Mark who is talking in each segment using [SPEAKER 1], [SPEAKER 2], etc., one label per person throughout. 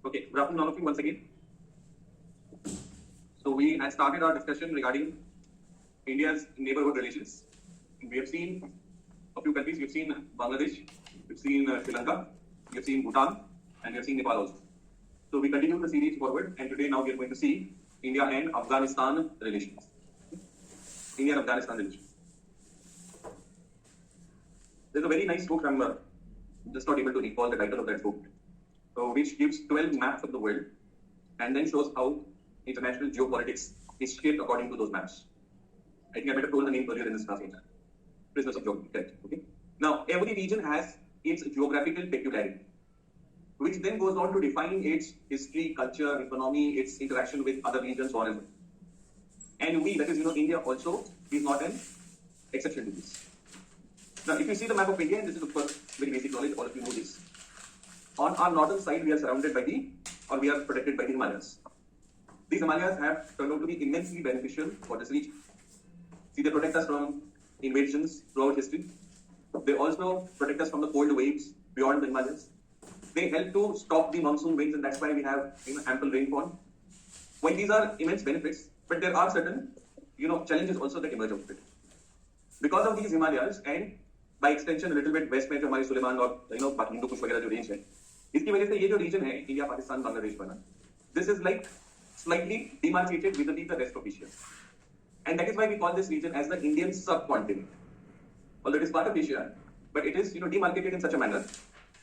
[SPEAKER 1] Okay, good afternoon, all of you once again. So we had started our discussion regarding India's neighborhood relations. We have seen a few countries. We've seen Bangladesh, we've seen Sri Lanka, we've seen Bhutan, and we've seen Nepal also. So we continue the series forward, and today now we are going to see India and Afghanistan relations. India and Afghanistan relations. There's a very nice book. I'm just not able to recall the title of that book, which gives 12 maps of the world and then shows how international geopolitics is shaped according to those maps. I think I better told the name earlier in this class. Prisoners of Geography. Correct. Okay. Now, every region has its geographical peculiarity, which then goes on to define its history, culture, economy, its interaction with other regions, or whatever. And we, that is, India also is not an exception to this. Now, if you see the map of India, and this is of course very basic knowledge, all of you know this. On our northern side, we are surrounded by we are protected by the Himalayas. These Himalayas have turned out to be immensely beneficial for this region. See, they protect us from invasions throughout history. They also protect us from the cold waves beyond the Himalayas. They help to stop the monsoon winds, and that's why we have ample rainfall. While these are immense benefits, but there are certain challenges also that emerge out of it. Because of these Himalayas, and by extension a little bit west में जो हमारी सुलेमान और बाकी हिंदू कुश वगैरह जो range है, इसकी वजह से ये जो रीजन है इंडिया पाकिस्तान बांग्लादेश बना, this is like slightly demarcated vis-a-vis the rest of Asia, and that is why we call this region as the Indian subcontinent. Although it is part of Asia, but it is demarcated in such a manner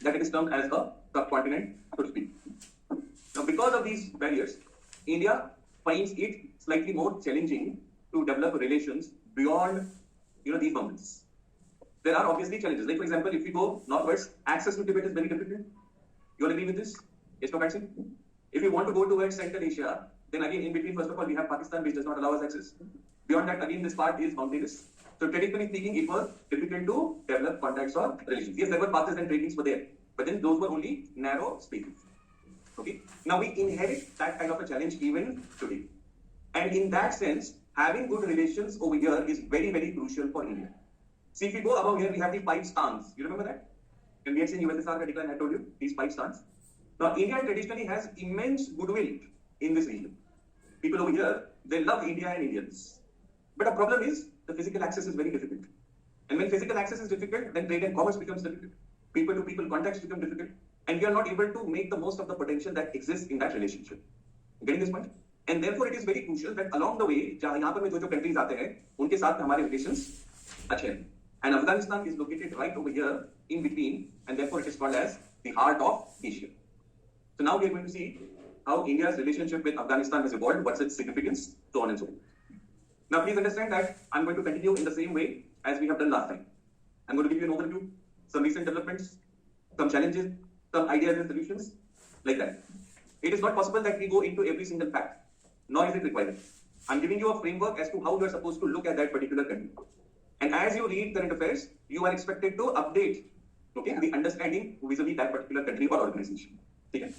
[SPEAKER 1] that it is termed as a subcontinent, so to speak. Now, because of these barriers, India finds it slightly more challenging to develop relations beyond these boundaries. There are obviously challenges. Like, for example, if we go northwards, access to Tibet is very difficult. You all agree with this? Yes, no, Patsy? If you want to go towards Central Asia, then again, in between, first of all, we have Pakistan, which does not allow us access. Beyond that, again, this part is mountainous. So, technically speaking, it was difficult to develop contacts or relations. Yes, there were passes and tradings were there, but then those were only narrow spaces. Okay? Now, we inherit that kind of a challenge even today. And in that sense, having good relations over here is very, very crucial for India. See, if you go above here, we have the 5 stans. You remember that? And we had seen USSR decline, I told you, these 5 stans. Now, India traditionally has immense goodwill in this region. People over here, they love India and Indians. But the problem is, the physical access is very difficult. And when physical access is difficult, then trade and commerce becomes difficult. People-to-people contacts become difficult. And we are not able to make the most of the potential that exists in that relationship. Getting this point? And therefore, it is very crucial that along the way, यहाँ पर में जो countries आते हैं, उनके साथ हमारे relations अच्छे हैं. And Afghanistan is located right over here in between, and therefore it is called as the heart of Asia. So now we are going to see how India's relationship with Afghanistan has evolved, what's its significance, so on and so on. Now please understand that I'm going to continue in the same way as we have done last time. I'm going to give you an overview, some recent developments, some challenges, some ideas and solutions, like that. It is not possible that we go into every single fact, nor is it required. I'm giving you a framework as to how you are supposed to look at that particular country. And as you read current affairs, you are expected to update the understanding vis-a-vis that particular country or organization. Okay?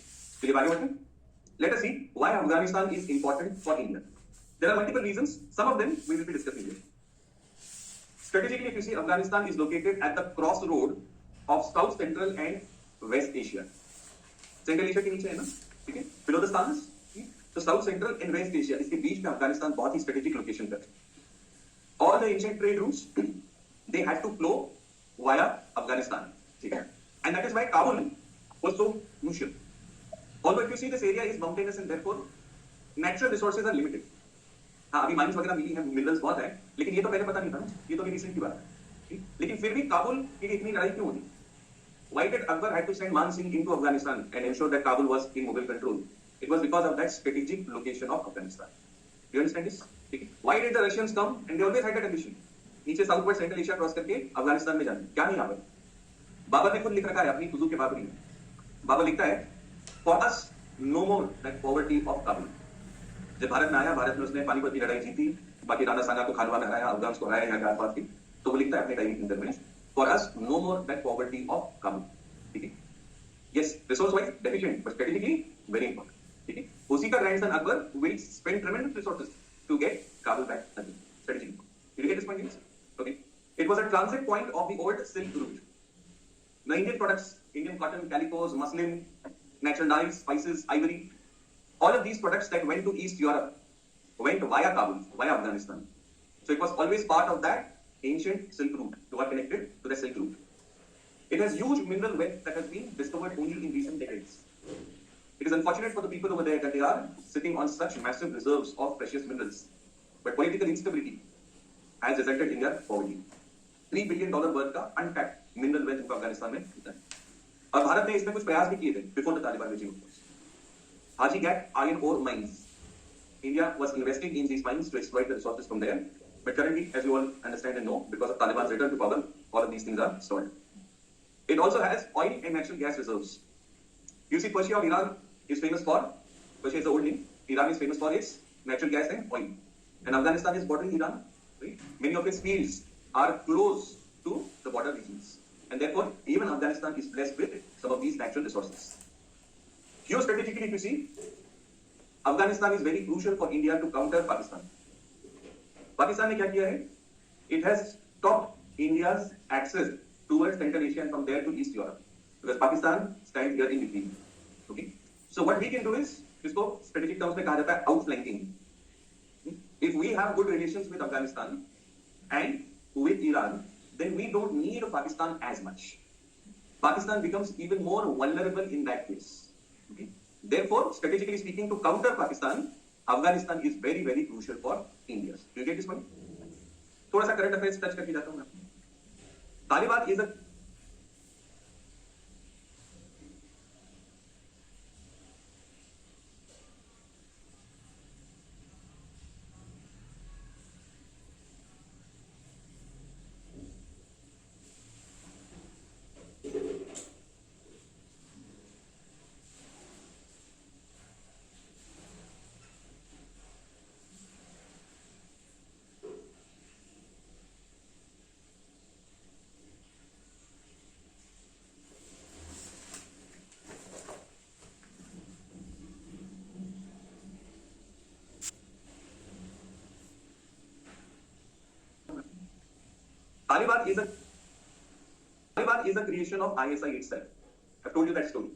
[SPEAKER 1] Let us see why Afghanistan is important for India. There are multiple reasons. Some of them we will be discussing here. Strategically, if you see, Afghanistan is located at the crossroad of South Central and West Asia. Central Asia के नीचे है ना, ठीक है? Below the stars, so South Central and West Asia, इसके बीच में Afghanistan बहुत ही strategic location पर. All the ancient trade routes, they had to flow via Afghanistan. Okay? And that is why Kabul was so crucial. Although if you see, this area is mountainous and therefore natural resources are limited. हाँ, अभी mines वगैरह मिली हैं, minerals बहुत हैं, लेकिन ये तो पहले पता नहीं था ना, ये तो अभी रिसेंट की बात है. लेकिन फिर भी काबुल की इतनी लड़ाई क्यों होती? Why did Akbar had to send Man Singh into Afghanistan and ensure that Kabul was in Mughal control? It was because of that strategic location of Afghanistan. Do you understand this? Why did the Russians come? And they always had that ambition. नीचे south west central Asia cross करके अफगानिस्तान में जाना. क्या नहीं यहाँ पर? बाबर ने खुद लिख रखा है अपनी खुजू के बाबरी में. बाबर लिखता है, For us, no more that poverty of Kabul. जब भारत में आया, भारत में उसने पानीपत की लड़ाई जीती, बाकी राणा सांगा को खानवा में हराया, अफगान्स को हराया यहाँ के आसपास की, तो वो लिखता है अपने टाइम के अंदर में, For us, no more that poverty of Kabul. ठीक है? Yes, resource-wise deficient, but strategically very important. ठीक है? उसी का grandson Akbar will spend tremendous resources to get Kabul back again. Strategically. Did you get this point, guys? Okay. It was a transit point of the old Silk Route. The Indian products, Indian cotton, calicos, muslin, natural dyes, spices, ivory. All of these products that went to East Europe went via Kabul, via Afghanistan. So it was always part of that ancient Silk Route. You are connected to the Silk Route. It has huge mineral wealth that has been discovered only in recent decades. It is unfortunate for the people over there that they are sitting on such massive reserves of precious minerals. But political instability has resulted in their poverty. $3 billion worth का untapped mineral wealth उनको अफगानिस्तान में होता है. और भारत ने इसमें कुछ प्रयास भी किए थे before the Taliban regime. Haji Gat iron ore mines. India was investing in these mines to exploit the resources from there. But currently, as you all understand and know, because of Taliban's return to power, all of these things are stalled. It also has oil and natural gas reserves. You see, Persia or Iran is famous for, Persia is the old name, Iran is famous for its natural gas and oil. And Afghanistan is bordering Iran. Right? Many of its fields are close to the border regions. And therefore, even Afghanistan is blessed with some of these natural resources. Geostrategically, if you see, Afghanistan is very crucial for India to counter Pakistan. Pakistan ने क्या किया है? It has stopped India's access towards Central Asia and from there to East Europe, because Pakistan stands here in between. Okay. So what we can do is, इसको strategic terms में कहा जाता है outflanking. If we have good relations with Afghanistan and with Iran, then we don't need Pakistan as much. Pakistan becomes even more vulnerable in that case. Okay? Therefore, strategically speaking, to counter Pakistan, Afghanistan is very, very crucial for India. Do you get this point? थोड़ा सा current affairs touch करके जाता हूँ मैं. Taliban is a Taliban is a creation of ISI itself. I've told you that story,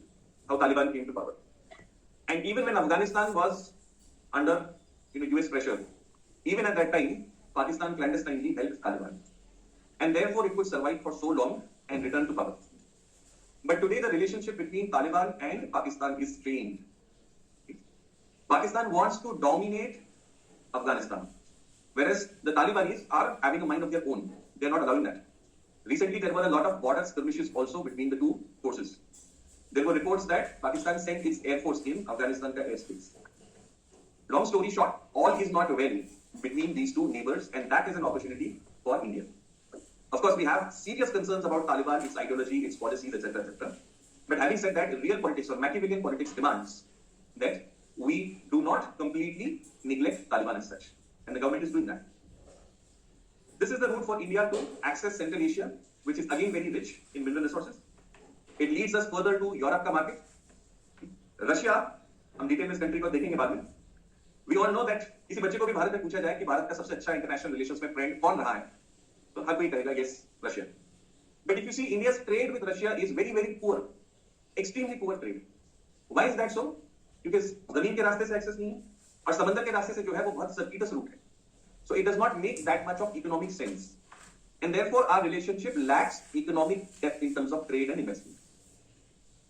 [SPEAKER 1] how Taliban came to power. And even when Afghanistan was under US pressure, even at that time, Pakistan clandestinely helped Taliban. And therefore, it could survive for so long and return to power. But today, the relationship between Taliban and Pakistan is strained. Pakistan wants to dominate Afghanistan, whereas the Talibanis are having a mind of their own. They are not allowing that. Recently, there were a lot of border skirmishes also between the two forces. There were reports that Pakistan sent its air force in Afghanistan airspace. Long story short, all is not well between these two neighbors, and that is an opportunity for India. Of course, we have serious concerns about Taliban, its ideology, its policies, etc., etc. But having said that, real politics or Machiavellian politics demands that we do not completely neglect Taliban as such. And the government is doing that. This is the route for India to access Central Asia, which is again very rich in mineral resources. It leads us further to Europe का market. Russia, हम detail में इस country को देखेंगे बाद में. We all know that किसी बच्चे को भी भारत में पूछा जाए कि भारत का सबसे अच्छा इंटरनेशनल रिलेशंस में फ्रेंड कौन रहा है, तो हर कोई कहेगा yes, Russia. But if you see, India's trade with Russia is very, very poor, extremely poor trade. Why is that so? Because जमीन के रास्ते से एक्सेस नहीं है और समंदर के रास्ते से जो है वो बहुत सर्किटस रूट है. So it does not make that much of economic sense. And therefore, our relationship lacks economic depth in terms of trade and investment.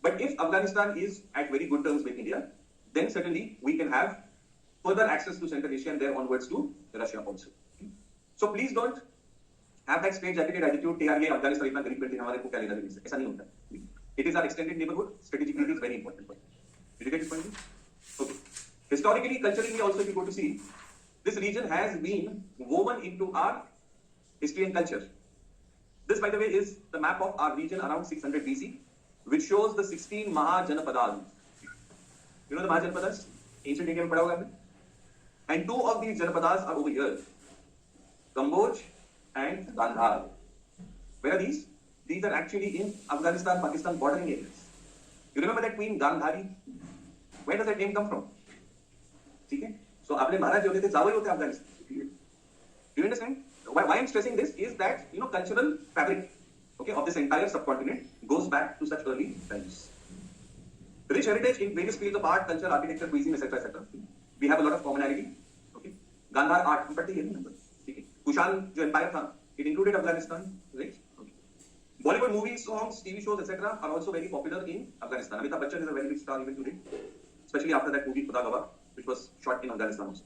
[SPEAKER 1] But if Afghanistan is at very good terms with India, then certainly we can have further access to Central Asia and there onwards to Russia also. So please don't have that straight-jacketed attitude कि यार ये अफगानिस्तान इतना गरीब country हमारे को क्या लेना देना से. ऐसा नहीं होता. It is our extended neighborhood. Strategically, it is very important. Did you get this point? Okay. Historically, culturally, also, if you go to see, this region has been woven into our history and culture. This, by the way, is the map of our region around 600 BC, which shows the 16 Mahajanapadas. You know the Mahajanapadas? Ancient India mein padha hoga aapne? And two of these Janapadas are over here, Kamboj and Gandhar. Where are these? These are actually in Afghanistan, Pakistan bordering areas. You remember that queen Gandhari? Where does that name come from? ठीक है? So अपने महाराज जो होते थे जावई होते Afghanistan. Do you understand? Why I'm stressing this is that cultural fabric, okay, of this entire subcontinent goes back to such early times. Rich heritage in various fields of art, culture, architecture, cuisine, etc., etc. We have a lot of commonality. Okay. Gandhar art, पढ़ते ही है. ठीक है. कुशान जो empire था, it included Afghanistan, right? Okay. Bollywood movies, songs, TV shows, etc. are also very popular in Afghanistan. Amitabh Bachchan is a very big star even today, especially after that movie Khuda Gawar, which was shot in Afghanistan also.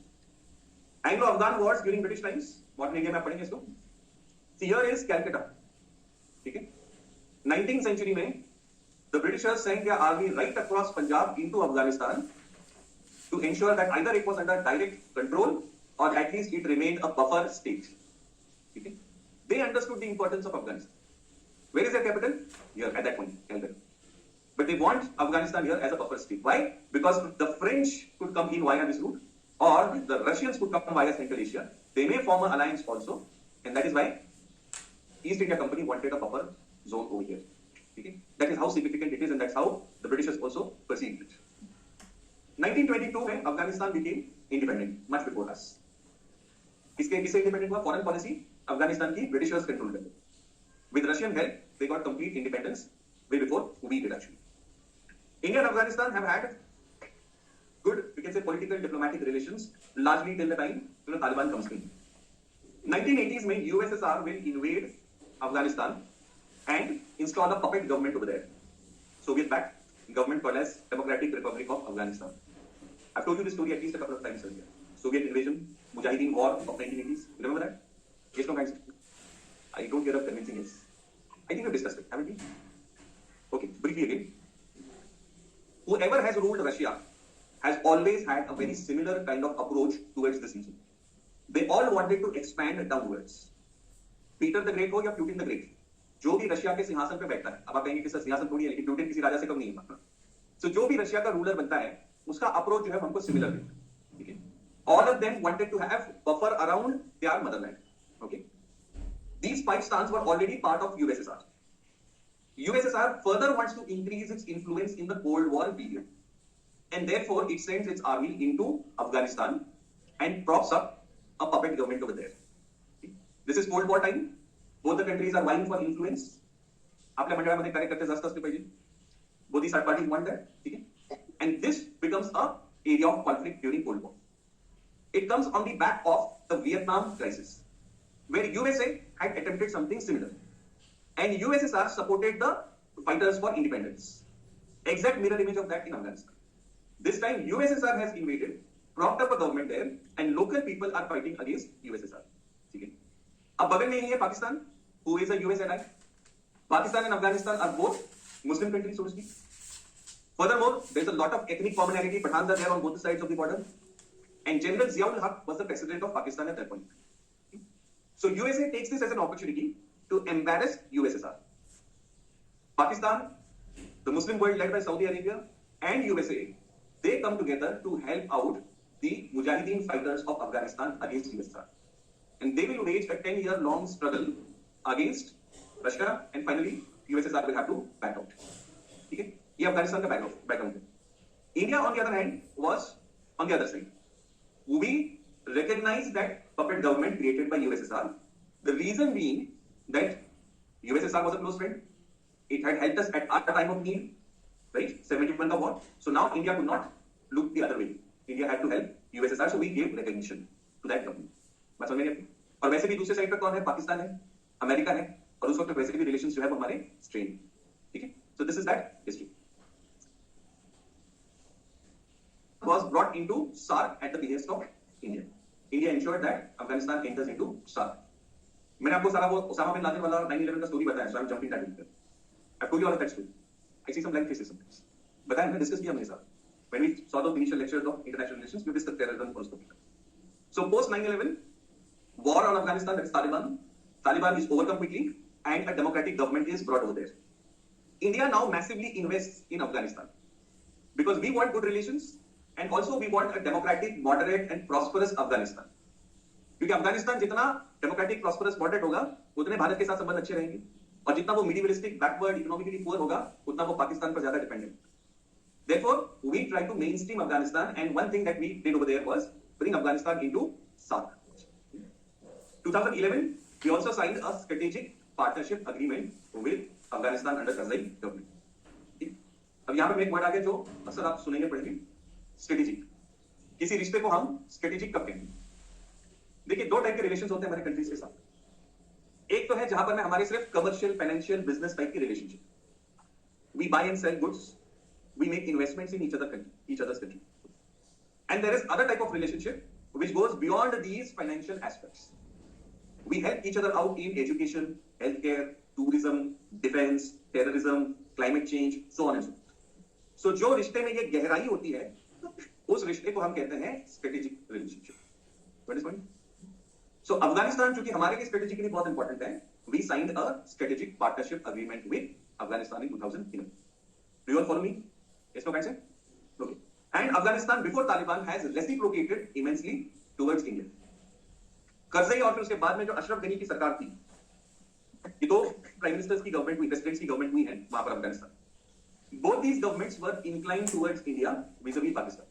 [SPEAKER 1] Anglo-Afghan wars during British times. Modern India में आप पढ़ेंगे इसको. Here is Calcutta. ठीक है. 19th century में the Britishers sent their army right across Punjab into Afghanistan to ensure that either it was under direct control or at least it remained a buffer state. Okay? They understood the importance of Afghanistan. Where is their capital? Here, at that point, Calcutta. But they want Afghanistan here as a buffer state. Why? Because the French could come in via this route, or the Russians could come via Central Asia. They may form an alliance also, and that is why East India Company wanted a buffer zone over here. Okay? That is how significant it is, and that's how the Britishers also perceived it. 1922 में Afghanistan became independent, much before us. किससे independent हुआ? Foreign policy Afghanistan की Britishers control करते. With Russian help, they got complete independence way before we did actually. India and Afghanistan have had good, we can say, political diplomatic relations largely till the time Taliban comes in. 1980s में USSR will invade Afghanistan and install a puppet government over there. Soviet-backed government called as Democratic Republic of Afghanistan. I've told you this story at least a couple of times earlier. Soviet invasion, Mujahideen war of 1980s. You remember that? Yes, no, guys. I don't hear of convincing yes. I think we've discussed it, haven't we? Okay, briefly again. Whoever has ruled Russia has always had a very similar kind of approach towards this region. They all wanted to expand downwards. Peter the Great हो या Putin the Great, जो भी Russia के सिंहासन पे बैठता है, अब आप कहेंगे कि सर सिंहासन थोड़ी है, लेकिन प्यूटिन किसी राजा से कम नहीं है. So जो भी रशिया का रूलर बनता है, उसका अप्रोच जो है हमको सिमिलर है. ठीक है? All of them wanted to have buffer around their motherland. Okay? These 5 stans were already part of USSR. USSR further wants to increase its influence in the Cold War period, and therefore it sends its army into Afghanistan and props up a puppet government over there. This is Cold War time. Both the countries are vying for influence. आपल्या मंडळामध्ये कार्यकर्ते जास्त असले पाहिजे. Both these parties want that. ठीक है? And this becomes a area of conflict during Cold War. It comes on the back of the Vietnam crisis, where USA had attempted something similar, and USSR supported the fighters for independence. Exact mirror image of that in Afghanistan. This time USSR has invaded, propped up a government there, and local people are fighting against USSR. ठीक है? अब बगल में ही है Pakistan, who is a US ally. Pakistan and Afghanistan are both Muslim countries, so to speak. Furthermore, there's a lot of ethnic commonality. Pathans are there on both sides of the border. And General Ziaul Haq was the president of Pakistan at that point. So USA takes this as an opportunity to embarrass USSR. Pakistan, the Muslim world led by Saudi Arabia, and USA, they come together to help out the Mujahideen fighters of Afghanistan against USSR. And they will wage a 10-year-long struggle against Russia, and finally USSR will have to back out. Okay? ये अफगानिस्तान का background है. India, on the other hand, was on the other side. We recognize that puppet government created by USSR. The reason being that USSR was a close friend. It had helped us at our time of need, right? 71 का war. So now India could not look the other way. India had to help USSR, so we gave recognition to that government. बात समझ में नहीं. और वैसे भी दूसरे side पर कौन है? पाकिस्तान है, अमेरिका है, और उस वक्त वैसे भी रिलेशंस जो है वो हमारे स्ट्रेन. ठीक है? So this is that history. Was brought into SARC at the behest of India. India ensured that Afghanistan enters into SARC. मैंने आपको सारा वो ओसामा बिन लादेन वाला 9/11 का स्टोरी बताया, so I'm jumping that into. I've told you all of that story. I see some blank faces sometimes. बताया हमने discuss किया हमने साथ. When we saw the initial lectures of international relations, we discussed terrorism also. So post 9/11, war on Afghanistan, that's Taliban. Taliban is overcome quickly, and a democratic government is brought over there. India now massively invests in Afghanistan because we want good relations, and also we want a democratic, moderate, and prosperous Afghanistan. क्योंकि अफगानिस्तान जितना democratic prosperous moderate होगा उतने भारत के साथ संबंध अच्छे रहेंगे, और जितना वो मीडियलिस्टिक बैकवर्ड इकोनॉमिकली पुअर होगा उतना वो पाकिस्तान पर ज्यादा dependent. Therefore, we try to mainstream Afghanistan, and one thing that we did over there was bring Afghanistan into SARC. 2011, we also signed a strategic partnership agreement with Afghanistan under Karzai government. अब यहाँ पे एक word आ गया जो अक्सर आप सुनेंगे पढ़ेंगे, स्ट्रेटेजिक। किसी रिश्ते को हम स्ट्रेटेजिक कब कहेंगे? देखिए, दो टाइप के रिलेशन होते हैं हमारे कंट्रीज के साथ। एक तो है जहां पर मैं हमारे सिर्फ कमर्शियल, फाइनेंशियल, बिजनेस टाइप की relationship, we buy and sell goods, we make investments in each other's country. And there is other type of relationship which goes beyond these financial aspects. We help each other out in education, healthcare, tourism, defense, terrorism, climate change, so on and so forth. So जो रिश्ते में ये गहराई होती है, उस रिश्ते को हम कहते हैं strategic relationship. What is point? So Afghanistan चूंकि हमारे लिए strategically बहुत important है, we signed a strategic partnership agreement with Afghanistan in 2011. Do you all follow me? Yes, no, guys? Okay. And Afghanistan before Taliban has reciprocated immensely towards India. Karzai और फिर उसके बाद में जो अशरफ गनी की सरकार थी, ये तो प्राइम मिनिस्टर्स की गवर्नमेंट हुई, प्रेसिडेंट्स की गवर्नमेंट हुई है वहां पर Afghanistan. Both these governments were inclined towards India vis-a-vis Pakistan.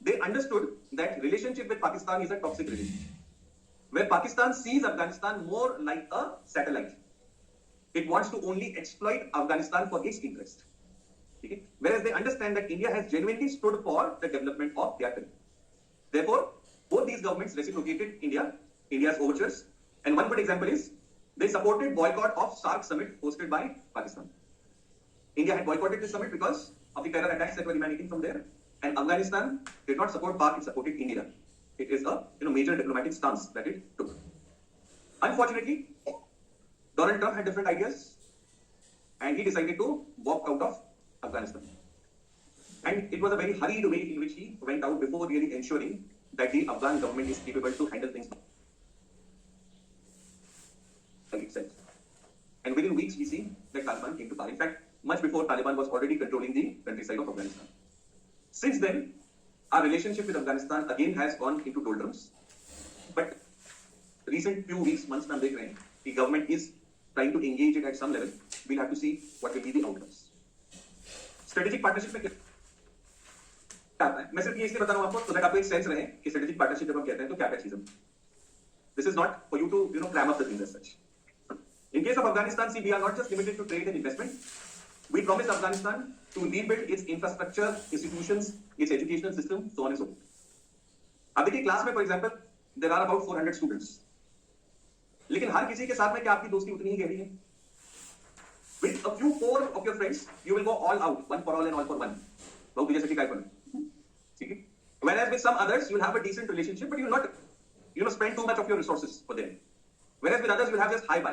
[SPEAKER 1] They understood that relationship with Pakistan is a toxic relationship, where Pakistan sees Afghanistan more like a satellite. It wants to only exploit Afghanistan for its interest. Okay? Whereas they understand that India has genuinely stood for the development of their country. Therefore, both these governments reciprocated India's overtures. And one good example is they supported boycott of SAARC summit hosted by Pakistan. India had boycotted this summit because of the terror attacks that were emanating from there. And Afghanistan did not support PAK, it supported India. It is a major diplomatic stance that it took. Unfortunately, Donald Trump had different ideas and he decided to walk out of Afghanistan. And it was a very hurried way in which he went out before really ensuring that the Afghan government is capable to handle things like itself. And within weeks, we see that Taliban came to power. In fact, much before Taliban was already controlling the countryside of Afghanistan. Since then, our relationship with Afghanistan again has gone into doldrums. But recent few weeks, months, the government is trying to engage it at some level. We'll have to see what will be the outcomes. Strategic partnership में क्या आता है? मैं सिर्फ ये इसलिए बता रहा हूं आपको so that आपको एक सेंस रहे कि स्ट्रेटेजिक पार्टनरशिप जब हम कहते हैं तो क्या क्या चीजें. This is not for you to cram up the things as such. In case of Afghanistan, see, we are not just limited to trade and investment. We promised Afghanistan to rebuild its infrastructure, institutions, its educational system, so on and so forth. अब देखिए class में, for example, there are about 400 students. लेकिन हर किसी के साथ में क्या आपकी दोस्ती उतनी ही गहरी है? With a few core of your friends, you will go all out, one for all and all for one. बहुत तुझे सच्ची काय पर, ठीक है? Whereas with some others, you'll have a decent relationship, but you'll not, spend too much of your resources for them. Whereas with others, you'll have just high buy,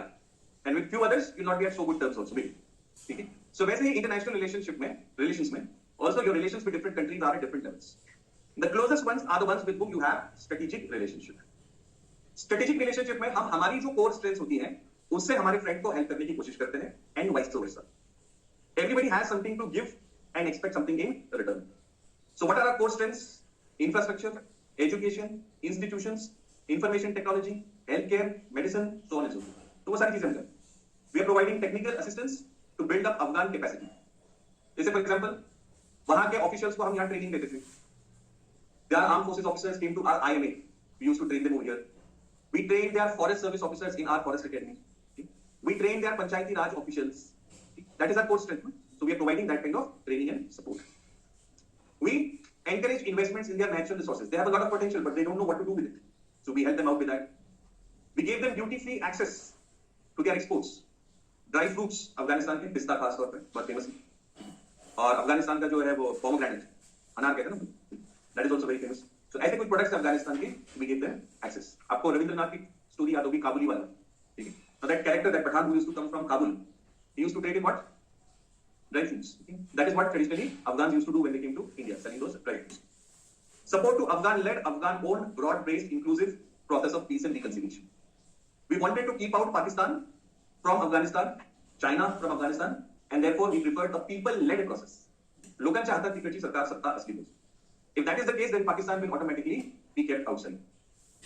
[SPEAKER 1] and with few others, you'll not be at so good terms also. ठीक है? So वैसे ही international relations में, also your relations with different countries are at different levels. The closest ones are the ones with whom you have strategic relationship. Strategic relationship में हम हमारी जो core strengths होती हैं, उससे हमारे फ्रेंड को हेल्प करने की कोशिश करते हैं, and vice versa. Everybody has something to give and expect something in return. So what are our core strengths? Infrastructure, education, institutions, information technology, healthcare, medicine, so on and so forth. तो वो सारी चीजें हम. We are providing technical assistance to build up Afghan capacity. जैसे for example, वहां के officials को हम यहाँ ट्रेनिंग देते थे. Their armed forces officers came to our IMA. We used to train them over here. We trained their forest service officers in our forest academy. We train their Panchayati Raj officials. That is our core strength. So we are providing that kind of training and support. We encourage investments in their natural resources. They have a lot of potential, but they don't know what to do with it. So we help them out with that. We gave them duty-free access to their exports. Dry fruits, Afghanistan के पिस्ता खास तौर पे बहुत famous है. और अफगानिस्तान का जो है वो pomegranate, अनार कहते हैं ना, that is also very famous. So ऐसे कुछ प्रोडक्ट्स अफगानिस्तान के we give them access. आपको रविंद्रनाथ की स्टोरी याद होगी, काबुली वाला, ठीक है? So that character, that Pathan who used to come from Kabul, he used to trade in what? Dry fruits. Okay? That is what traditionally Afghans used to do when they came to India, selling those dry fruits. Support to Afghan-led, Afghan-owned, broad-based, inclusive process of peace and reconciliation. We wanted to keep out Pakistan from Afghanistan, China from Afghanistan, and therefore we preferred a people-led process. Local चाहता थी कि सरकार सत्ता असली हो. If that is the case, then Pakistan will automatically be kept outside.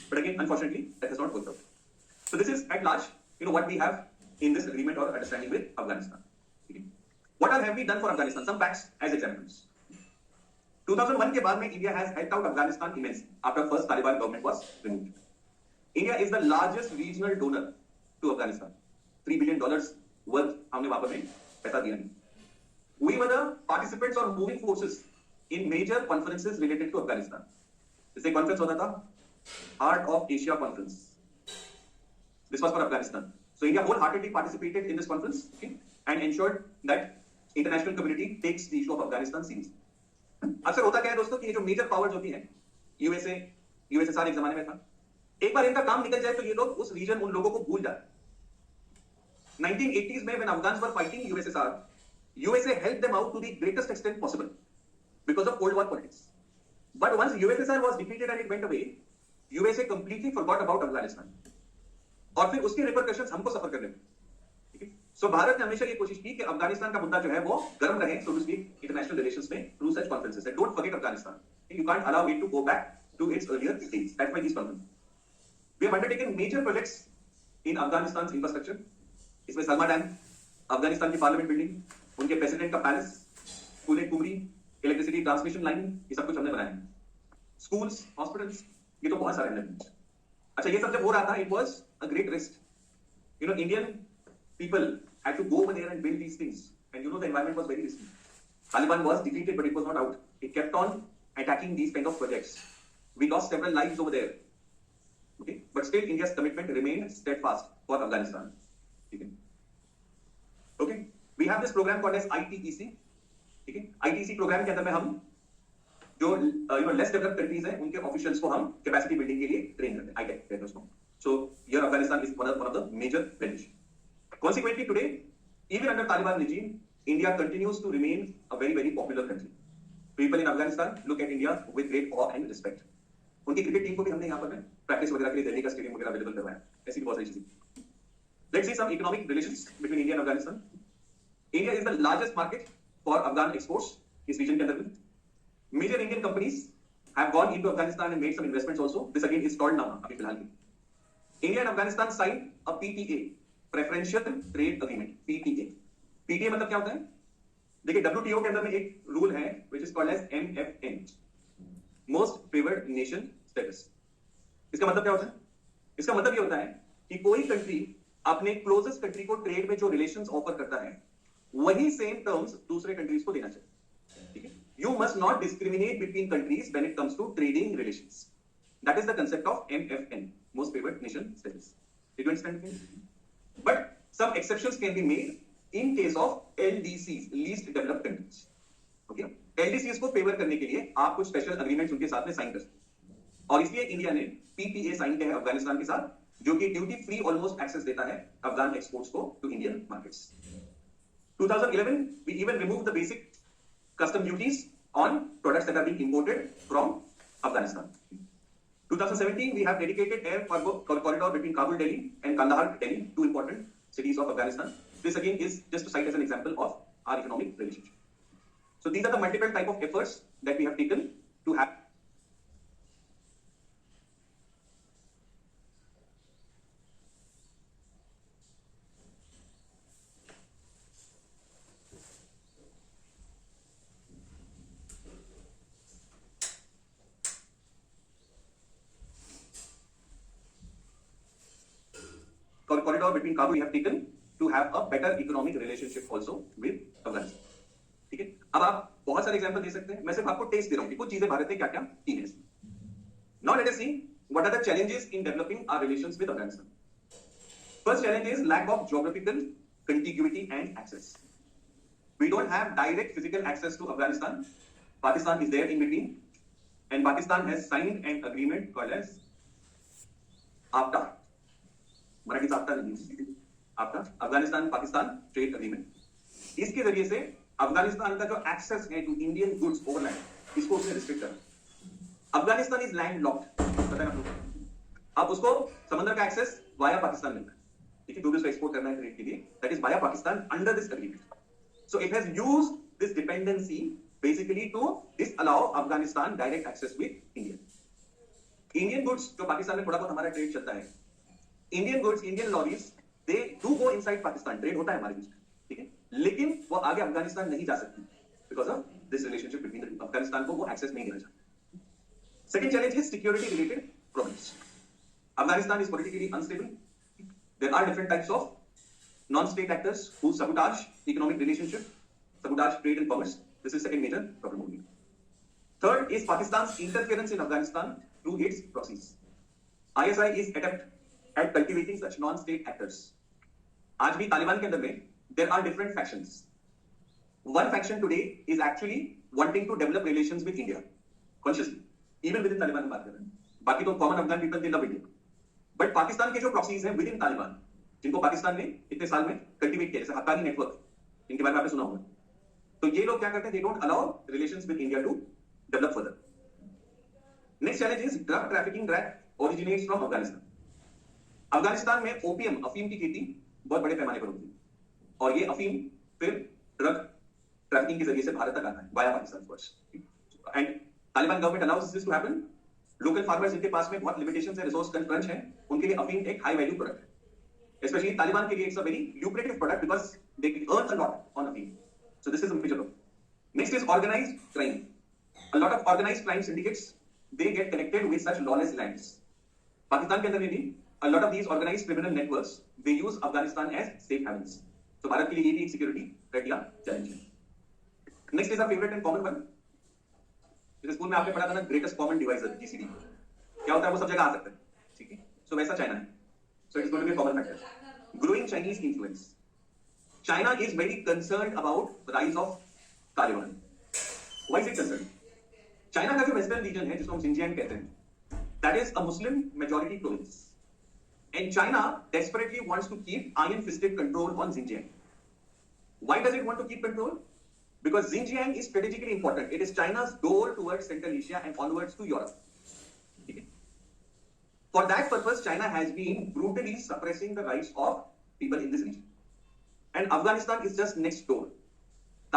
[SPEAKER 1] But again, unfortunately, that has not worked out. So this is at large, what we have in this agreement or understanding with Afghanistan. Okay. What all have we done for Afghanistan? Some facts as examples. 2001 के बाद में India has helped out Afghanistan immensely after first Taliban government was removed. India is the largest regional donor to Afghanistan. $3 billion worth हमने वहां पर में पैसा दिया है. We were the participants or moving forces in major conferences related to Afghanistan. जैसे conference होता था, Heart of Asia Conference. This was for Afghanistan. So India wholeheartedly participated in this conference, okay, and ensured that international community takes the issue of Afghanistan seriously. अक्सर होता क्या है दोस्तों कि ये जो मेजर पावर्स होती हैं, यूएसए, यूएसएसआर एक जमाने में था, एक बार इनका काम निकल जाए तो ये लोग उस रीजन उन लोगों को भूल जाते. 1980s में when Afghans were fighting USSR, USA helped them out to the greatest extent possible because of Cold War politics. But once USSR was defeated and it went away, USA completely forgot about Afghanistan. और फिर उसके repercussions हमको सफर करने में. सो भारत ने हमेशा ये कोशिश की कि अफगानिस्तान का मुद्दा जो है वो गर्म रहे, so to speak, international relations में through such conferences. And don't forget Afghanistan. You can't allow it to go back to its earlier stage. That's why this conference. We have undertaken major projects in Afghanistan infrastructure. इसमें Salma dam, Afghanistan की parliament building, उनके president का palace, कुले कुमरी, electricity transmission line, ये सब कुछ हमने बनाया है. स्कूल्स, हॉस्पिटल्स, ये तो बहुत सारे हैं. अच्छा, ये सब जब हो रहा था, it was a great risk. You know, Indian people had to go over there and build these things. And you know, the environment was very risky. Taliban was defeated, but it was not out. It kept on attacking these kind of projects. We lost several lives over there. Okay? But still, India's commitment remained steadfast for Afghanistan. Okay? We have this program called as ITEC. Okay? ITEC program के अंदर में हम जो less developed countries हैं उनके officials को हम capacity building के लिए ट्रेन करते हैं. आईटेक कहते हैं उसको. So here Afghanistan is one of the major beneficiaries. Consequently, today, even under Taliban regime, India continues to remain a very, very popular country. People in Afghanistan look at India with great awe and respect. उनकी cricket team को भी हमने यहाँ पर practice वगैरह के लिए दिल्ली का स्टेडियम वगैरह अवेलेबल करवाया. ऐसी बहुत सारी चीजें. Let's see some economic relations between India and Afghanistan. India is the largest market for Afghan exports इस region के अंदर में. Major Indian companies have gone into Afghanistan and made some investments also. This again is called NAMA अभी फिलहाल में. India and Afghanistan signed a PTA, Preferential Trade Agreement. PTA. PTA मतलब क्या होता है? देखिए, WTO के अंदर में एक रूल है, which is called as MFN, Most Favored Nation Status. इसका मतलब क्या होता है? इसका मतलब ये होता है कि कोई कंट्री अपने क्लोजेस्ट कंट्री को ट्रेड में जो रिलेशंस ऑफर करता है, वही सेम टर्म्स दूसरे कंट्रीज को देना चाहिए. ठीक है? You must not discriminate between countries when it comes to trading relations. That is the concept of MFN, Most Favored Nation Status. Did you understand me? But some exceptions can be made in case of LDCs, Least Developed Countries. Okay? LDCs को favour करने के लिए आप कुछ special agreements उनके साथ में sign कर सकते हैं. और इसलिए इंडिया ने PPA साइन किया है अफगानिस्तान के साथ, जो कि ड्यूटी फ्री ऑलमोस्ट एक्सेस देता है अफगान एक्सपोर्ट्स को to Indian markets. 2011 we even removed the basic custom duties on products that are being imported from Afghanistan. 2017, we have dedicated air corridor between Kabul, Delhi and Kandahar, Delhi, two important cities of Afghanistan. This again is just to cite as an example of our economic relationship. So these are the multiple type of efforts that we have taken to have. Corridor between Kabul we have taken to have a better economic relationship also with Afghanistan. ठीक है? अब आप बहुत सारे example दे सकते हैं. मैं सिर्फ आपको टेस्ट दे रहा हूं कि कुछ चीजें भारत ने क्या क्या की हैं. Now let us see what are the challenges in developing our relations with Afghanistan. First challenge is lack of geographical contiguity and access. We don't have direct physical access to Afghanistan. Pakistan is there in between, and Pakistan has signed an agreement called as AFTA. Marathi आपका नहीं, आपका Afghanistan Pakistan trade agreement. इसके जरिए से अफगानिस्तान का जो access है to Indian goods overland, इसको उसने रिस्ट्रिक्ट कर. अफगानिस्तान इज लैंड लॉक्ड, पता है आपको. अब उसको समुद्र का एक्सेस वाया पाकिस्तान मिलता है. ठीक है, गुड्स को एक्सपोर्ट करना है ट्रेड के लिए, that is via Pakistan under this agreement. So it has used this dependency basically to disallow Afghanistan direct access with India. Indian goods जो पाकिस्तान में थोड़ा बहुत हमारा ट्रेड चलता है, Indian goods, Indian lorries, they do go inside Pakistan. Trade होता है हमारे बीच में, ठीक है, लेकिन वो आगे अफगानिस्तान नहीं जा सकती because of this relationship between the Afghanistan को वो एक्सेस नहीं देना चाहते. Second challenge is security related problems. Afghanistan is politically unstable. There are different types of non-state actors who sabotage economic relationship. sabotage trade and commerce. This is second major problem only. Third is Pakistan's interference in Afghanistan through its proxies. ISI is adept at cultivating such non-state actors. आज भी तालिबान के अंदर में there are different factions. One faction today is actually wanting to develop relations with India consciously. Even within Taliban हम बात कर रहे हैं. बाकी तो common Afghan people they love India. But Pakistan के जो proxies हैं within Taliban, जिनको पाकिस्तान ने इतने साल में cultivate किया, जैसे हक्कानी नेटवर्क, इनके बारे में आपने सुना होगा. तो ये लोग क्या करते हैं? They don't allow relations with India to develop further. Next challenge is drug trafficking that originates from Afghanistan. Afghanistan में ओपीएम अफीम की खेती बहुत बड़े पैमाने पर होती है और ये अफीम फिर ड्रग ट्रैफिकिंग के जरिए से भारत तक आता है via Pakistan first and Taliban government allows this to happen local farmers जिनके पास में बहुत लिमिटेशंस है रिसोर्स क्रंच है उनके लिए अफीम एक हाई वैल्यू प्रोडक्ट है स्पेशली तालिबान के लिए it's a very lucrative product because they earn a lot on अफीम so this is a major problem next is organised crime a lot of organised crime syndicates they get connected with such lawless lands Pakistan के अंदर में भी a lot of these organized criminal networks they use Afghanistan as safe havens so Bharat के लिए ये भी एक security threat या चैलेंज है next is a favourite and common one जैसे स्कूल में आपने पढ़ा था ना ग्रेटेस्ट कॉमन डिवाइजर जीसीडी क्या होता है वो सब जगह आ सकता है ठीक है सो वैसा चाइना है so it is going to be a common factor growing Chinese influence China is very concerned about rise of Taliban why is it concerned China का जो वेस्टर्न रीजन है जिसको हम सिंजियांग कहते हैं that is a Muslim majority province And China desperately wants to keep iron-fisted control on Xinjiang. Why does it want to keep control? Because Xinjiang is strategically important. It is China's door towards Central Asia and onwards to Europe. Okay. For that purpose, China has been brutally suppressing the rights of people in this region. And Afghanistan is just next door.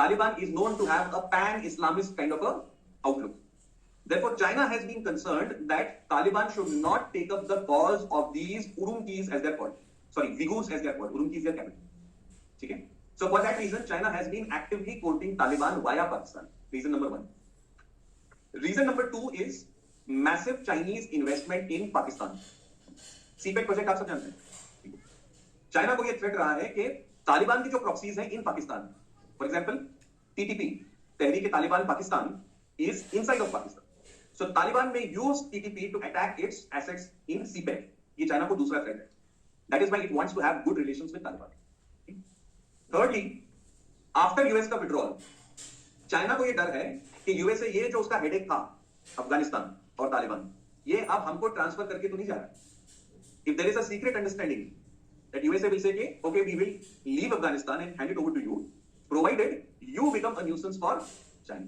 [SPEAKER 1] Taliban is known to have a pan-Islamist kind of a outlook. Therefore, China has been concerned that Taliban should not take up the cause of these Urumqis as they're called. Sorry, Uyghurs as they're called. Urumqi is their capital. Okay? So for that reason, China has been actively courting Taliban via Pakistan. Reason number one. Reason number two is massive Chinese investment in Pakistan. CPEC project आप सब जानते हैं. China को यह threat रहा है कि तालिबान की जो प्रॉक्सीज हैं in Pakistan, for example TTP, Tehrik Taliban Pakistan, is inside of Pakistan. So Taliban may use TTP to attack its assets in CPEC. ये चाइना को दूसरा थ्रेट है. That is why it wants to have good relations with Taliban. Thirdly, after US का withdrawal, China को ये डर है कि USA ये जो उसका हेडेक था अफगानिस्तान और तालिबान, ये अब हमको ट्रांसफर करके तो नहीं जा रहा. If there is a secret understanding that USA will say कि okay we will leave Afghanistan and hand it over to you, provided you become a nuisance for China.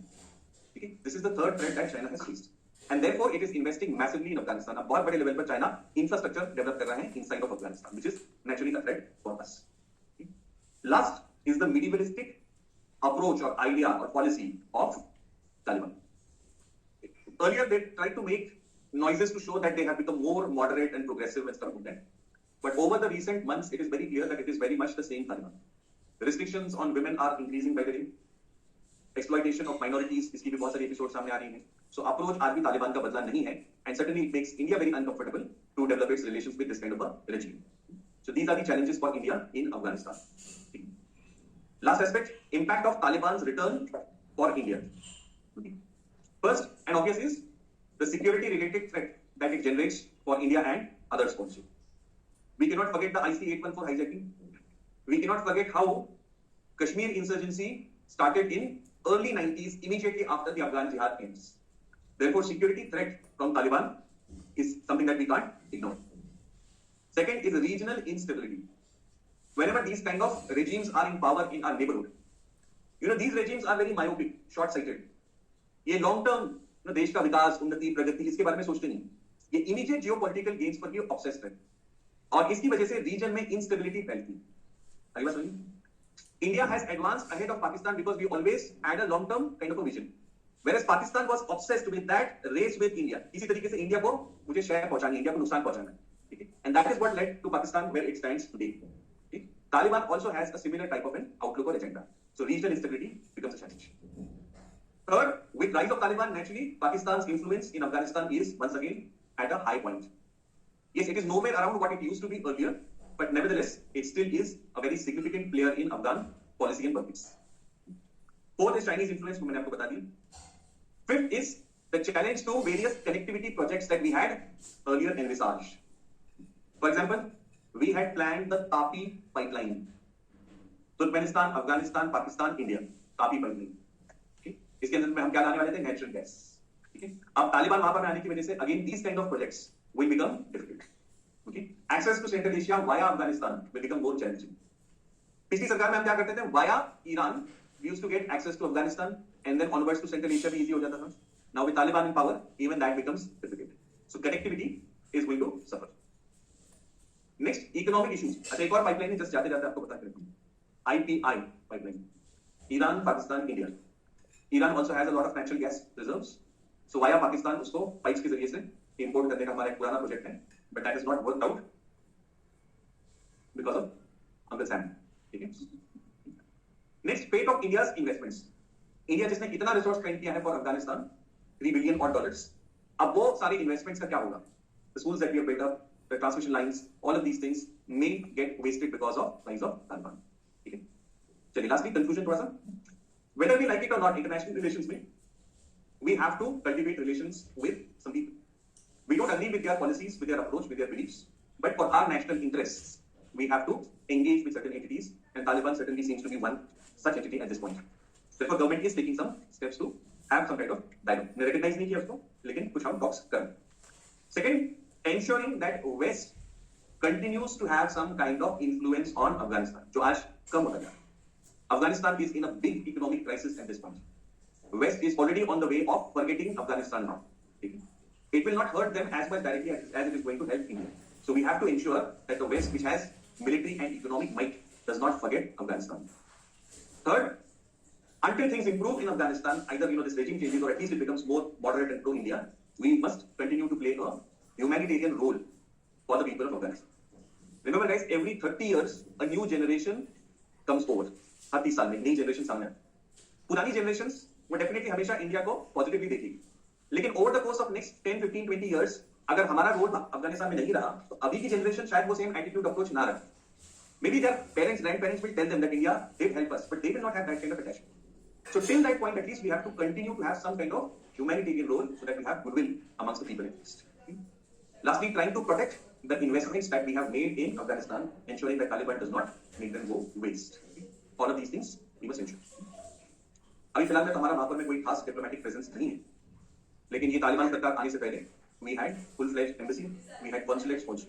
[SPEAKER 1] Okay? This is the third threat that China has faced. And therefore, it is investing massively in Afghanistan. अब बहुत बड़े level पर China infrastructure develop कर रहा है inside of Afghanistan, which is naturally a threat for us. Okay? Last is the medievalistic approach or idea or policy of Taliban. Earlier, they tried to make noises to show that they have become more moderate and progressive and stuff like that. But over the recent months, it is very clear that it is very much the same Taliban. The restrictions on women are increasing by the day. Exploitation of minorities, इसकी भी बहुत सारी episode सामने आ रही हैं. So approach आज भी तालिबान का बदला नहीं है, and certainly it makes India very uncomfortable to develop its relations with this kind of a regime. So these are the challenges for India in Afghanistan. Last aspect, impact of Taliban's return for India. First and obvious is the security-related threat that it generates for India and others also. We cannot forget the IC-814 hijacking. We cannot forget how Kashmir insurgency started in early 90s, immediately after the Afghan jihad ends. Therefore, security threat from Taliban is something that we can't ignore. Second is regional instability. Whenever these kind of regimes are in power in our neighborhood, these regimes are very myopic, short-sighted. ये long term देश का विकास, उन्नति, प्रगति इसके बारे में सोचते नहीं. ये immediate geopolitical gains पर भी obsessed है. और इसकी वजह से region में instability फैलती है. आगे बात सुनिए. India has advanced ahead of Pakistan because we always had a long-term kind of a vision. Whereas Pakistan was obsessed with that race with India. इसी तरीके से इंडिया को मुझे शहर पहुंचानी है, इंडिया को नुकसान पहुंचाना है. ठीक है? And that is what led to Pakistan where it stands today. Okay? Taliban also has a similar type of an outlook or agenda. So regional instability becomes a challenge. Third, with rise of Taliban, naturally, Pakistan's influence in Afghanistan is once again at a high point. Yes, it is nowhere around what it used to be earlier. But nevertheless, it still is a very significant player in Afghan policy and politics. Fourth is Chinese influence, मैंने आपको बता दी. Fifth is the challenge to various connectivity projects that we had earlier envisaged. For example, we had planned the Tapi pipeline. Turkmenistan, Afghanistan, Pakistan, India. Tapi pipeline. Okay? इसके अंदर में हम क्या लाने वाले थे? Natural gas. Okay? अब तालिबान वहां पर आने की वजह से again these kind of projects will become difficult. Okay? Access to Central Asia via Afghanistan will become more challenging. पिछली सरकार में हम क्या करते थे? Via Iran, we used to get access to Afghanistan and then onwards to Central Asia भी easy हो जाता था. Now with Taliban in power, even that becomes difficult. So connectivity is going to suffer. Next, economic issues. अच्छा एक और pipeline है just जाते जाते आपको बता देता हूँ. IPI pipeline. Iran, Pakistan, India. Iran also has a lot of natural gas reserves. So via Pakistan उसको pipes के जरिए से import करने का हमारा एक पुराना project है. But that has not worked out because of Uncle Sam. ठीक है? Next, fate of India's investments. India जिसने इतना resource spend किया है for Afghanistan, $3 billion odd. अब वो सारी investments का क्या होगा? The schools that we have built up, the transmission lines, all of these things may get wasted because of rise of Taliban. ठीक है? चलिए lastly conclusion थोड़ा सा. Whether we like it or not, international relations में we have to cultivate relations with some people. We don't agree with their policies, with their approach, with their beliefs, but for our national interests, we have to engage with certain entities, and Taliban certainly seems to be one such entity at this point. Therefore, government is taking some steps to have some kind of dialogue. मैं recognize नहीं किया उसको, लेकिन कुछ हम talks कर. Second, ensuring that West continues to have some kind of influence on Afghanistan, जो आज कम होता जा रहा है. Afghanistan is in a big economic crisis at this point. West is already on the way of forgetting Afghanistan now. It will not hurt them as much directly as it is going to help India. So we have to ensure that the West, which has military and economic might, does not forget Afghanistan. Third, until things improve in Afghanistan, either this regime changes or at least it becomes more moderate and pro-India, we must continue to play a humanitarian role for the people of Afghanistan. Remember guys, every 30 years, a new generation comes over. 30 साल में नई generation सामने आती है. पुरानी generations वो definitely हमेशा India को पॉजिटिवली देखेगी, लेकिन over the course of next 10, 15, 20 years अगर हमारा रोल अफगानिस्तान में नहीं रहा तो अभी की जनरेशन शायद वो सेम एटीट्यूड अप्रोच ना रखे. Maybe their parents, grandparents will tell them that India did help us, but they will not have that kind of attachment. So till that point, at least we have to continue to have some kind of humanitarian role so that we have goodwill amongst the people at least. Lastly, trying to protect the investments that we have made in Afghanistan, ensuring that Taliban does not make them go waste. All of these things we must ensure. अभी फिलहाल में तो हमारा वहां पर में कोई खास डिप्लोमेटिक प्रेजेंस नहीं है, लेकिन ये तालिबान सरकार आने से पहले we had full-fledged embassy, we had consulates also.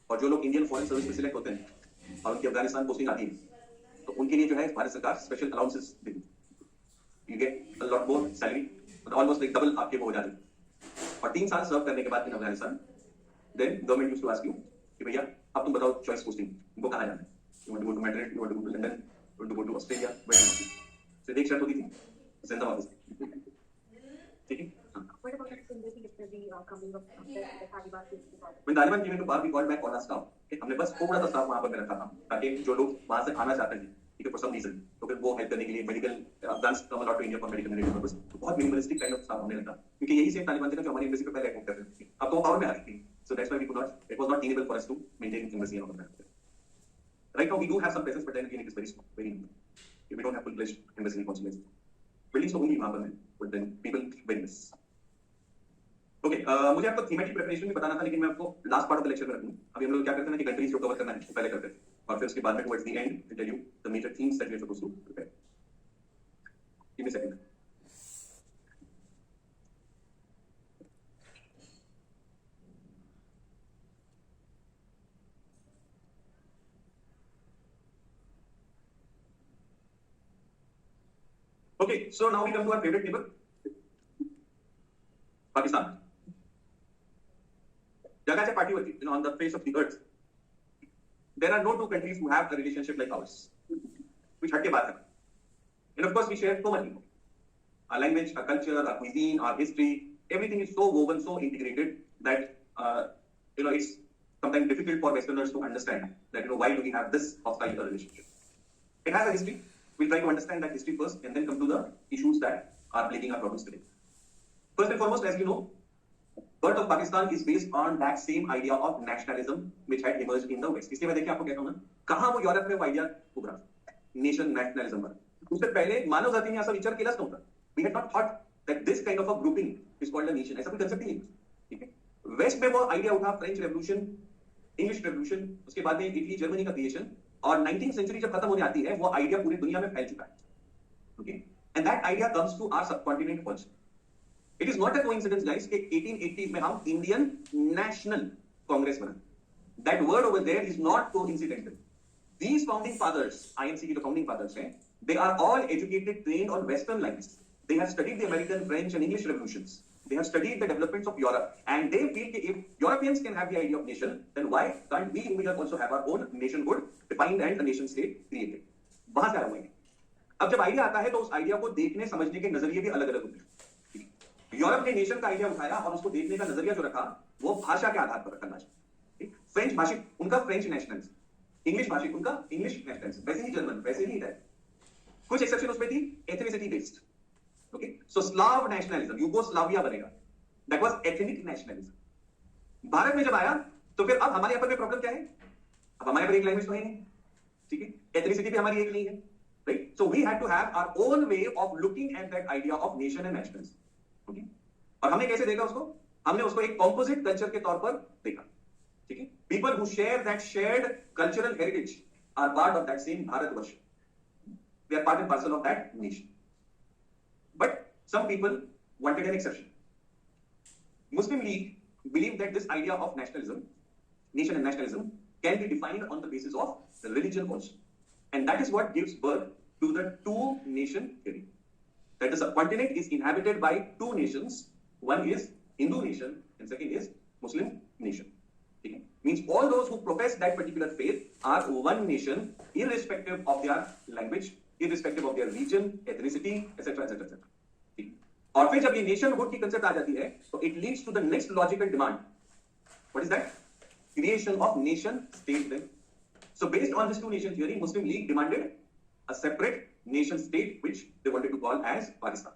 [SPEAKER 1] और जो लोग इंडियन फॉरेन सर्विस में सिलेक्ट होते हैं और उनकी अफगानिस्तान पोस्टिंग आती है, तो उनके लिए जो है भारत सरकार स्पेशल अलाउंसेस देती है. You get a lot more salary, almost like double आपके वो हो जाते हैं. और 3 साल सर्व करने के बाद इन Afghanistan, then government used to ask you कि भैया अब तुम बताओ चॉइस पोस्टिंग इनको कहाँ जाना है. You want to go to Madrid, you want to go to London, you want to go to Australia, where do you want to? So एक शर्त होती थी, जिंदाबाद. ठीक है?
[SPEAKER 2] What about the embassy literally coming up after the Taliban came to power?
[SPEAKER 1] When Taliban came into power, we called back all our staff. हमने बस थोड़ा सा स्टाफ वहाँ पर रखा था ताकि जो लोग वहाँ से आना चाहते हैं, ठीक है, for some reason, तो फिर वो हेल्प करने के लिए medical Afghans come a lot to India for medical related purpose. तो बहुत मिनिमलिस्टिक काइंड ऑफ स्टाफ हमने रखा, क्योंकि यही सेम तालिबान थे जो हमारी एम्बेसी पे पहले अटैक करते थे. अब तो पावर में आ गई थी. So that's why we could not. It was not tenable for us to maintain embassy in Afghanistan. Right now we do have some presence, but then again it is very small, very limited. We don't have full-fledged embassy and consulates. Buildings तो होंगी वहाँ पर, but then people very less. Okay, मुझे आपको thematic preparation भी बताना था, लेकिन मैं आपको last part of the lecture में रखूंगा. अभी हम लोग क्या करते हैं कि कंट्रीज जो कवर करना है वो पहले करते हैं, और फिर उसके बाद में towards the end will tell you the major themes that we are supposed to prepare. Give me a second. Okay, so now we come to our favorite neighbor, Pakistan. जगह से पार्टी होती है, on the face of the earth. There are no two countries who have a relationship like ours. कुछ हट के बात है. And of course we share so much more. Our language, our culture, our cuisine, our history, everything is so woven, so integrated that it's sometimes difficult for Westerners to understand that why do we have this hostile relationship. It has a history. We'll try to understand that history first and then come to the issues that are plaguing our problems today. First and foremost, as you know, birth of Pakistan is based on that same idea of nationalism which had emerged in the West. इसलिए मैं देखिए आपको कहता हूँ ना, कहाँ वो Europe में वो आइडिया उभरा, नेशन नेशनलिज्म पर. उससे पहले मानव जातीने असा विचार केलाच नव्हता. We had not thought that this kind of a grouping is called a nation. ऐसा कोई कंसेप्ट नहीं है. ठीक है. वेस्ट में वो आइडिया उठा, फ्रेंच रेवोल्यूशन, इंग्लिश रेवोल्यूशन, उसके बाद में इटली जर्मनी का क्रिएशन, और 19th सेंचुरी जब खत्म होने आती है वो आइडिया पूरी दुनिया में फैल चुका है. Okay. And that idea comes to our subcontinent also. It is not a coincidence guys कि 1880 में हम इंडियन नेशनल कांग्रेस बना. That word over there is not coincidental. These founding fathers, INC के जो founding fathers हैं, they are all educated, trained on Western lines. They have studied the American, French, and English revolutions. They have studied the developments of Europe, and they feel that if Europeans can have the idea of nation, then why can't we Indians also have our own nationhood defined and a nation state created? वहां से आया हुआ है. अब जब idea आता है तो उस आइडिया को देखने समझने के नजरिए भी अलग अलग होते हैं. यूरोप ने नेशन का आइडिया उठाया और उसको देखने का नजरिया जो रखा वो भाषा के आधार पर रखना चाहिए. फ्रेंच भाषिक उनका फ्रेंच नेशनलिज्म, इंग्लिश भाषिक उनका इंग्लिश नेशनलिज्म, वैसे ही जर्मन, वैसे ही इटालियन. कुछ एक्सेप्शन उसमें थी एथनिसिटी बेस्ड. ओके. सो स्लाव नेशनलिज्म, यूगोस्लाविया बनेगा, that was ethnic nationalism. Bharat में जब आया तो फिर अब हमारे यहां पर भी प्रॉब्लम क्या है? अब हमारे पर एक लैंग्वेज तो है नहीं. ठीक है. एथनिसिटी भी हमारी एक नहीं है. Right. So we had to have our own way of looking at that idea of nation and nationalism. Okay. और हमने कैसे देखा उसको? हमने उसको एक कॉम्पोजिट कल्चर के तौर पर देखा. ठीक है. People who share that shared cultural heritage are part of that same Bharatvarsh. They are part and parcel of that nation. But some people wanted an exception. Muslim League believed that this idea of nationalism, nation and nationalism, can be defined on the basis of religion also. And that is what gives birth to the two-nation theory. That the subcontinent is inhabited by two nations. One is Hindu nation and second is Muslim nation. Okay. Means all those who profess that particular faith are one nation, irrespective of their language, irrespective of their region, ethnicity, etc., etc., etc. Okay. और फिर जब ये nationhood की concept आ जाती है तो it leads to the next logical demand. What is that? Creation of nation state. Then so based on this two nation theory, Muslim League demanded a separate nation state which they wanted to call as Pakistan.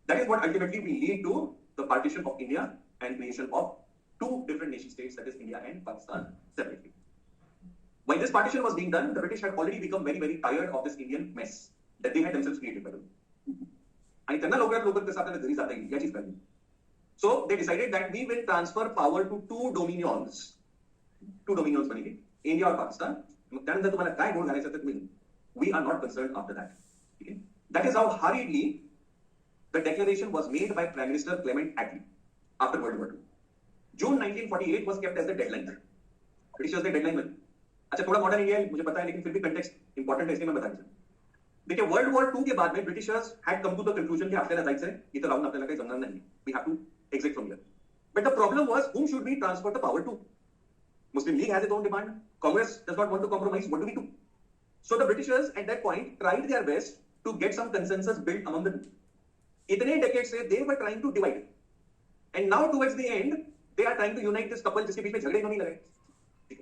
[SPEAKER 1] That is what ultimately will lead to the partition of India and creation of two different nation states, that is India and Pakistan, separately. While this partition was being done, the British had already become very, very tired of this Indian mess that they had themselves created. आणि त्यांना लवकरात लवकर कसं आपल्याला घरी जाता येईल याचीच गरज. So they decided that we will transfer power to two dominions. Two dominions बनेंगे, India और Pakistan. मग त्यानंतर तुम्हाला काय गोल घालायचं ते तुम्ही. We are not concerned after that. Okay? That is how hurriedly the declaration was made by Prime Minister Clement Attlee after World War II. June 1948 was kept as the deadline. Britishers ने deadline बनी. अच्छा थोड़ा modern India है मुझे पता है, लेकिन फिर भी कंटेक्स्ट इंपॉर्टेंट है इसलिए मैं बता दूं. देखिए वर्ल्ड वॉर 2 के बाद में Britishers had come to the conclusion कि आपल्याला जायचंय इथं राहून आपल्याला काही जमणार नाही. We have to exit from here. But the problem was whom should we transfer the power to? Muslim League has its own demand. Congress does not want to compromise. What do we do? So the Britishers at that point tried their best to get some consensus built among them. इतने decades से they were trying to divide, and now towards the end they are trying to unite this couple जिसके बीच में झगड़े नहीं लगे.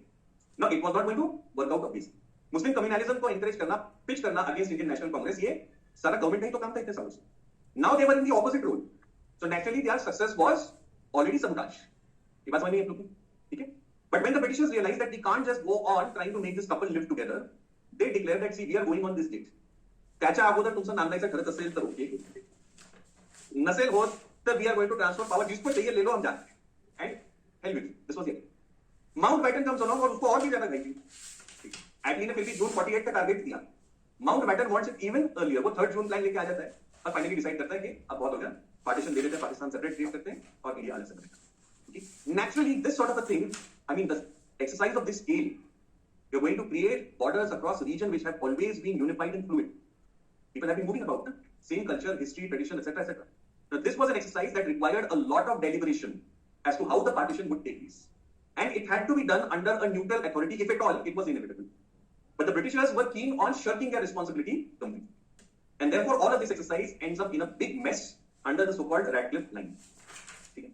[SPEAKER 1] Now it was not going to work out obviously. Muslim communalism को encourage करना, pitch करना against Indian National Congress, ये सारा गवर्नमेंट का ही तो काम था इतने सालों से. Now they were in the opposite role, so naturally their success was already sabotaged. ये बात समझ में आई आप लोगों को? ठीक है. But when the Britishers realized that they can't just go on trying to make this couple live together, they declare that see we are going on this date. त्याच्या अगोदर तुमचं नांदायचं ठरत असेल तर ओके, नसेल होत तर we are going to transfer power, जिसको चाहिए ले लो हम जाते हैं. And hell with this was it. Mountbatten comes along और उसको और भी ज्यादा गई. एटली ने फिर भी जून 48 का टारगेट दिया. Mountbatten wants it even earlier. वो 3 जून प्लान लेके आ जाता है और फाइनली डिसाइड करता है कि अब बहुत हो गया, पार्टीशन दे देते हैं, पाकिस्तान सेपरेट क्रिएट करते हैं और इंडिया अलग separate. Okay. Naturally this sort of a thing, I mean the exercise of this scale, you're going to create borders across a region which have always been unified and fluid. People have been moving about, same culture, history, tradition, etc., etc. Now, this was an exercise that required a lot of deliberation as to how the partition would take place. And it had to be done under a neutral authority, if at all it was inevitable. But the Britishers were keen on shirking their responsibility completely. And therefore, all of this exercise ends up in a big mess under the so-called Radcliffe line. Okay.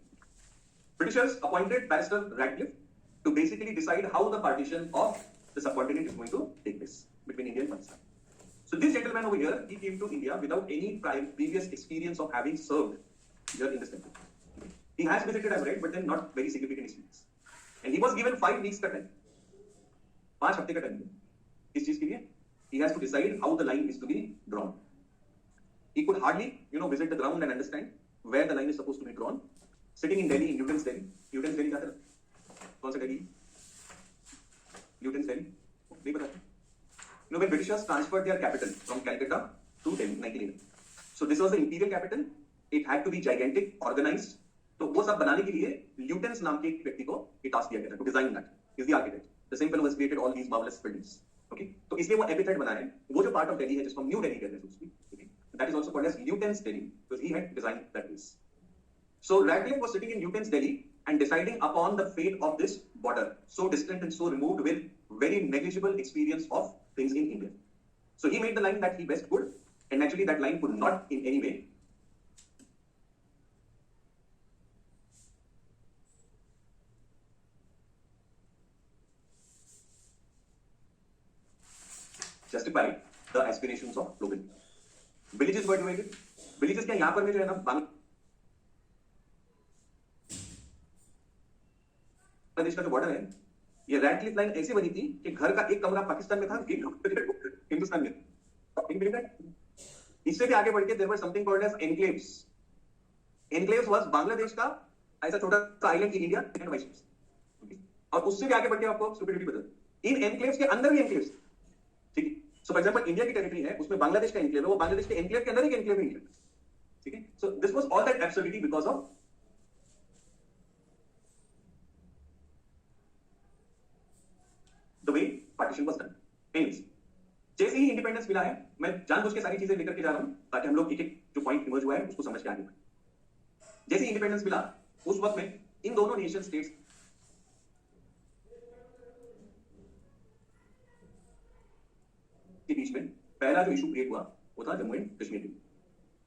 [SPEAKER 1] Britishers appointed Barrister Radcliffe to basically decide how the partition of the subcontinent is going to take place between India and Pakistan. So this gentleman over here, he came to India without any previous experience of having served here in this country. He has visited, I've read, but then not very significant experience. And he was given 5 weeks का time. 5 हफ्ते का time. किस चीज के लिए? he has to decide how the line is to be drawn. He could hardly, visit the ground and understand where the line is supposed to be drawn. Sitting in Delhi, in Newton's Delhi. Newton's Delhi क्या था? कौन सा Delhi? Newton's Delhi. नहीं पता. When Britishers transferred their capital from Calcutta to Delhi, 1911. So this was the imperial capital. It had to be gigantic, organized. तो वो सब बनाने के लिए ल्यूटेंस नाम के एक व्यक्ति को ये टास्क दिया गया था to design that. Is the architect. The same fellow has created all these marvellous buildings. Okay, तो इसलिए वो एपिथेट बना है. वो जो पार्ट ऑफ दिल्ली है जिसको हम न्यू दिल्ली कहते हैं उसकी, okay, that is also called as Lutyens Delhi because he had designed that place. So Radcliffe was sitting in Newton's Delhi and deciding upon the fate of this border, so distant and so removed with very negligible experience of things in India. So he made the line that he best could, and naturally that line could not in any way justify the aspirations of Logan. Villages were divided. Villages क्या यहाँ पर में जो है ना बांग्लादेश का जो border है, ये रैडक्लिफ लाइन ऐसी बनी थी कि घर का एक कमरा पाकिस्तान में था, एक हिंदुस्तान में. इससे भी आगे बढ़ के there was something called as enclaves. Enclaves was Bangladesh का ऐसा छोटा सा island in India and vice versa. और उससे भी आगे बढ़ के आपको स्टुपिडिटी बदल. इन एनक्लेव्स के अंदर भी एनक्लेव्स. ठीक है. सो फॉर एग्जांपल इंडिया की टेरिटरी है, उसमें बांग्लादेश का एनक्लेव है, वो बांग्लादेश के एनक्लेव के अंदर एक एनक्लेव है इंडिया. ठीक है. So this was all that absurdity because of the way partition was done. Anyways, जैसे ही इंडिपेंडेंस मिला है, मैं जानबूझ के सारी चीजें लेकर के जा रहा हूं ताकि हम लोग एक एक जो पॉइंट इमर्ज हुआ है उसको समझ के आगे बढ़ें. जैसे इंडिपेंडेंस मिला उस वक्त में इन दोनों नेशन स्टेट्स के बीच में पहला जो इशू क्रिएट हुआ वो था Jammu and Kashmir.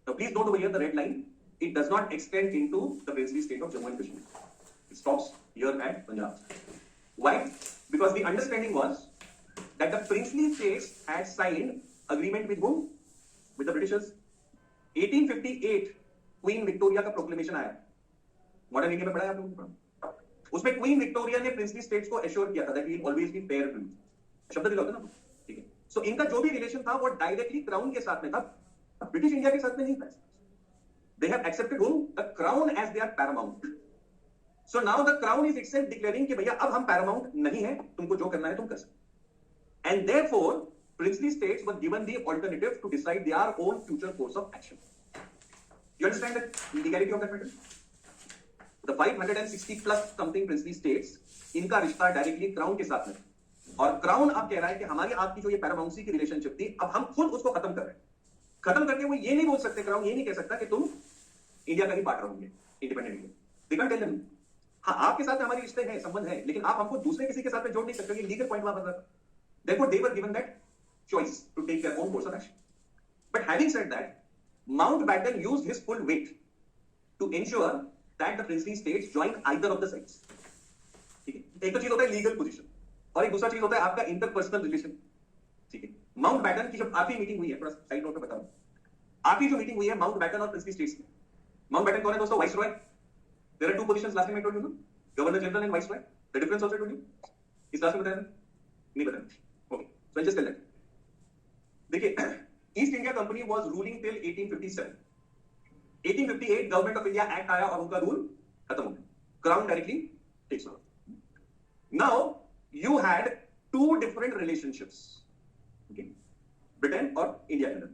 [SPEAKER 1] Now please note over here the red line. It does not extend into the princely state of Jammu and Kashmir. It stops here at Punjab. Why? Because the understanding was that the princely states had signed agreement with whom? With the Britishers. 1858 Queen Victoria का proclamation आया. Modern India में पढ़ा है आप लोगों ने? उसमें Queen Victoria ने प्रिंसली स्टेट्स को एश्योर किया था that we will always be fair rule. शब्द दिला होता ना. ठीक है. सो इनका जो भी रिलेशन था वो डायरेक्टली क्राउन के साथ में था, ब्रिटिश इंडिया के साथ में नहीं था. They have accepted whom? The crown as their paramount. So now the crown is itself declaring कि भैया अब हम paramount नहीं है, तुमको जो करना है तुम कर सकते. And therefore princely states were given the alternative to decide their own future course of action. You understand the legality of that matter? The 560 plus something princely states, इनका रिश्ता डायरेक्टली क्राउन के साथ में, और क्राउन अब कह रहा है कि हमारी आपकी जो ये पैरामाउंसी की रिलेशनशिप थी अब हम खुद उसको खत्म कर रहे हैं. खत्म करके वो ये नहीं बोल सकते, क्राउन ये नहीं कह सकता कि तुम इंडिया का ही पार्ट रहोगे, independent India. They can tell them, हाँ आपके साथ हमारे रिश्ते हैं, संबंध है, लेकिन आप हमको दूसरे किसी के साथ में जोड़ नहीं सकते. ये लीगल पॉइंट वहां बन रहा था. Therefore they were given that choice to take their own course of action. But having said that, Mountbatten used his full weight to ensure that the princely states join either of the sides. ठीक है. एक तो चीज होता है legal position और एक दूसरा चीज होता है आपका इंटरपर्सनल रिलेशन. ठीक है. माउंटबैटन की जब आखिरी मीटिंग हुई है, थोड़ा साइड नोट पे बताऊं, आखिरी जो मीटिंग हुई है माउंटबैटन और प्रिंसली स्टेट्स में. माउंटबैटन कौन है दोस्तों? Viceroy. There are two positions, last time I told you, governor general and viceroy. The difference also told you. इस क्लास में बताया नहीं बताया. Okay, so I just tell that. देखिए, east India company was ruling till 1857. 1858 government of India act आया और उनका rule खत्म हो गया. Crown directly takes over. Now you had two different relationships, okay? Britain और इंडिया के अंदर.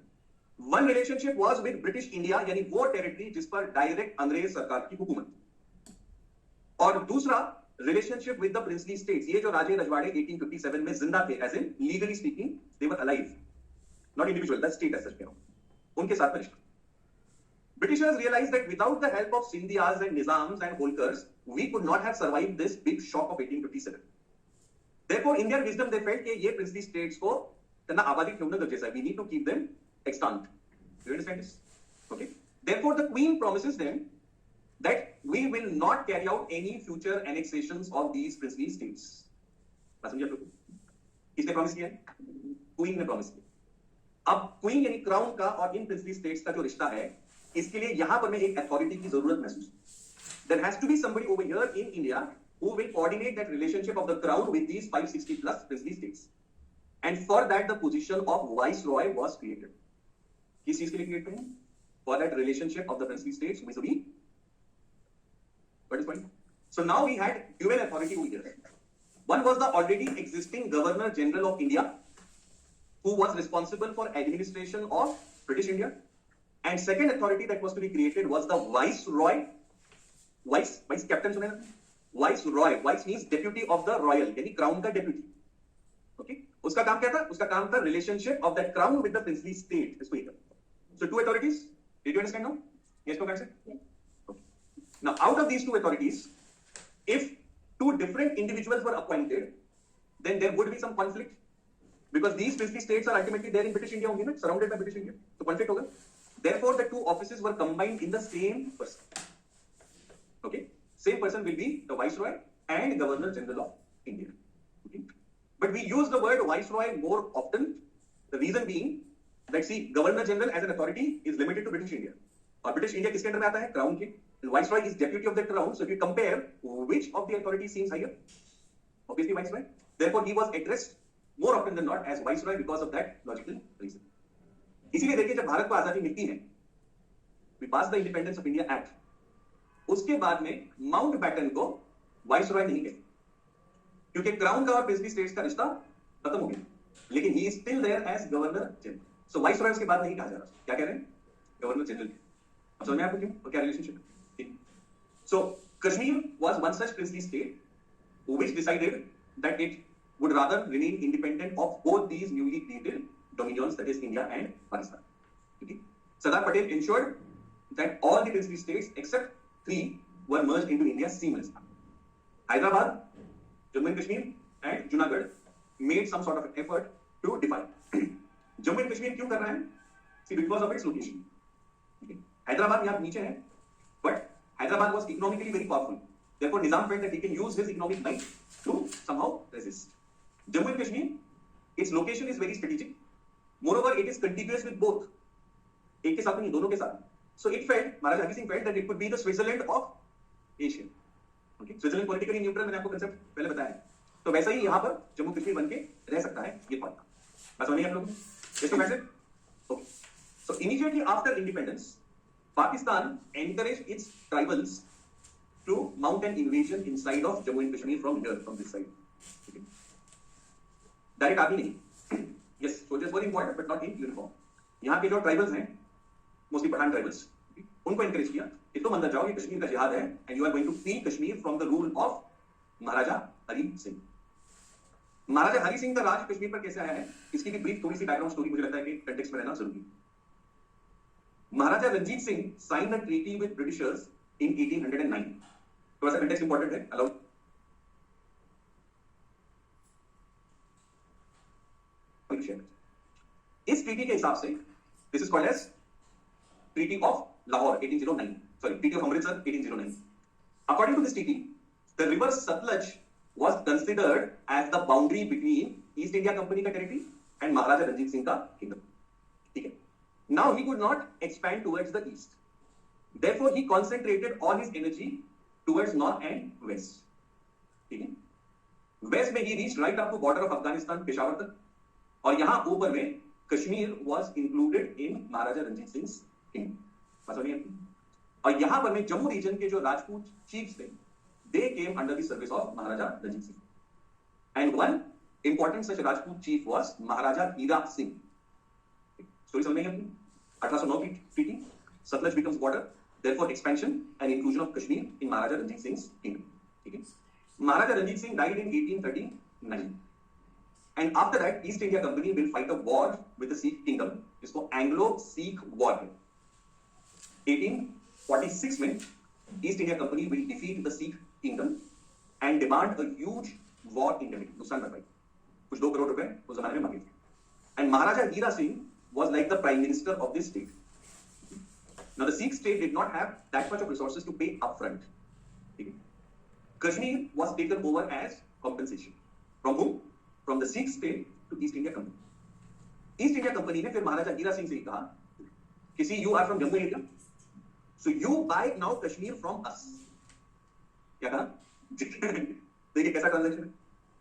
[SPEAKER 1] One relationship was with British India, यानी वो टेरिटरी जिस पर डायरेक्ट अंग्रेज सरकार की हुकूमत, और दूसरा relationship with the princely states. ये जो राजे रजवाड़े 1857 में जिंदा थे, as in legally speaking they were alive, not individual, the state as such कह रहा हूं, उनके साथ में रिश्ता. Britishers realized that without the help of Sindhiyas and Nizams and Holkars, we could not have survived this big shock of 1857. Therefore, in their wisdom, they felt कि ये princely states को त्यांना आबादी ठेवणं गरजेचं आहे. We need to keep them extant. You understand this? Okay. Therefore, the Queen promises them that we will not carry out any future annexations of these princely states. बात समझिए आप लोग? किसने प्रॉमिस किया है? क्वीन ने प्रॉमिस किया. अब क्वीन यानी क्राउन का और इन प्रिंसली स्टेट्स का जो रिश्ता है, इसके लिए यहां पर मैं एक अथॉरिटी की जरूरत महसूस. There has to be somebody over here in India who will coordinate that relationship of the crown with these 560 plus princely states. and for that the position of viceroy was created. किस चीज के लिए create करें? For that relationship of the princely states vis-a-vis. What is point? So now we had dual authority over here. One was the already existing Governor General of India, who was responsible for administration of British India, and second authority that was to be created was the viceroy. Vice captain सुने ना? Viceroy. Vice means deputy of the royal, यानी crown का deputy. Okay? उसका काम क्या था? उसका काम था relationship of that crown with the princely state. इसको ही था. So two authorities. Did you understand now? Yes, no, answer?
[SPEAKER 2] Yes.
[SPEAKER 1] Okay. Now, out of these two authorities, if two different individuals were appointed, then there would be some conflict. Because these princely states are ultimately there in British India only, right? Surrounded by British India. So conflict होगा. Therefore, the two offices were combined in the same person. Okay? Same person will be the Viceroy and Governor General of India. Okay? But we use the word Viceroy more often. The reason being that see, Governor General as an authority is limited to British India. और British India किसके अंदर में आता है? Crown के. The Viceroy is deputy of the Crown. So if you compare, which of the authorities seems higher? Obviously Viceroy. Therefore, he was addressed more often than not as Viceroy because of that logical reason. इसीलिए देखिए जब भारत को आजादी मिलती है, we passed the Independence of India Act. उसके बाद में माउंट बैटन को वाइसरॉय नहीं कहते, क्योंकि क्राउन का और प्रिंसली स्टेट्स का रिश्ता खत्म हो गया, लेकिन he is still there as governor general. So viceroy उसके बाद नहीं कहा जा रहा. क्या कह रहे हैं? Governor general. अब समझ में आपको क्यों और क्या relationship? So Kashmir was one such princely state which decided that it would rather remain independent of both these newly created dominions, that is India and Pakistan. Okay? Sardar Patel ensured that all the princely states except 3 were merged into India seamlessly. Hyderabad, Jammu and Kashmir and Junagadh made some sort of an effort to divide. Jammu and Kashmir क्यों कर रहा है? See, because of its location. Okay? Hyderabad यहाँ नीचे है, but Hyderabad was economically very powerful. Therefore, Nizam felt that he can use his economic might to somehow resist. Jammu and Kashmir, its location is very strategic. Moreover, it is contiguous with both. एक के साथ नहीं, दोनों के साथ. So it felt, Maharaja Hari Singh felt that it could be the Switzerland of Asia. Okay? Switzerland politically neutral, मैंने आपको concept पहले बताया है. तो वैसा ही यहाँ पर जम्मू कश्मीर बन के रह सकता है, ये थॉट. बात समझ आप लोग? Yes, no, कैसे? Okay. So immediately after independence, Pakistan encouraged its tribals to mount an invasion inside of Jammu and Kashmir from here, from this side. Okay. Direct army नहीं. Yes, soldiers were important but not in uniform. यहाँ के जो tribals हैं, mostly Pathan tribals, उनको encourage किया कि तुम अंदर जाओ, ये कश्मीर का जिहाद है and you are going to free Kashmir from the rule of Maharaja Hari Singh. Maharaja Hari Singh का राज कश्मीर पर कैसे आया है, इसकी भी ब्रीफ थोड़ी सी बैकग्राउंड स्टोरी मुझे लगता है कि कंटेक्स्ट में रहना जरूरी. Maharaja Ranjit Singh sign a treaty with Britishers in 1809. थोड़ा सा कंटेक्स्ट इंपॉर्टेंट है, अलाउड. इस ट्रीटी के हिसाब से this is called as treaty of Lahore 1809, sorry treaty of Amritsar 1809. According to this treaty, the river Sutlej was considered as the boundary between east India company का territory and Maharaja Ranjit Singh का kingdom. ठीक है. Now he could not expand towards the east, therefore he concentrated all his energy towards north and west. ठीक है. West में he reached right up to border of Afghanistan, Peshawar तक, और यहां ऊपर में Kashmir was included in Maharaja Ranjit Singh kingdom. और यहां पर में जम्मू रीजन के जो राजपूत चीफ्स थे, they came under the service of Maharaja Ranjit Singh. And one important such Rajput chief was Maharaja Hira Singh. Story समझ में आई? 1809 की treaty, Sutlej becomes border, therefore expansion and inclusion of Kashmir in Maharaja Ranjit Singh kingdom. ठीक है. Maharaja Ranjit Singh died in 1839. And after that, East India Company will fight a war with the Sikh kingdom, जिसको Anglo-Sikh War है. 1846 में East India Company will defeat the Sikh kingdom and demand a huge war indemnity, नुकसान भरपाई. कुछ 2 करोड़ रुपए उस जमाने में मांगे थे. And Maharaja Hira Singh was like the prime minister of this state. Now the Sikh state did not have that much of resources to pay upfront. Kashmir was taken over as compensation. From whom? From the Sikh state to East India Company. East India Company ने फिर महाराजा हीरा सिंह से कहा कि see you are from Jammu area, so you buy now Kashmir from us. क्या कहा? देखिए कैसा transaction है.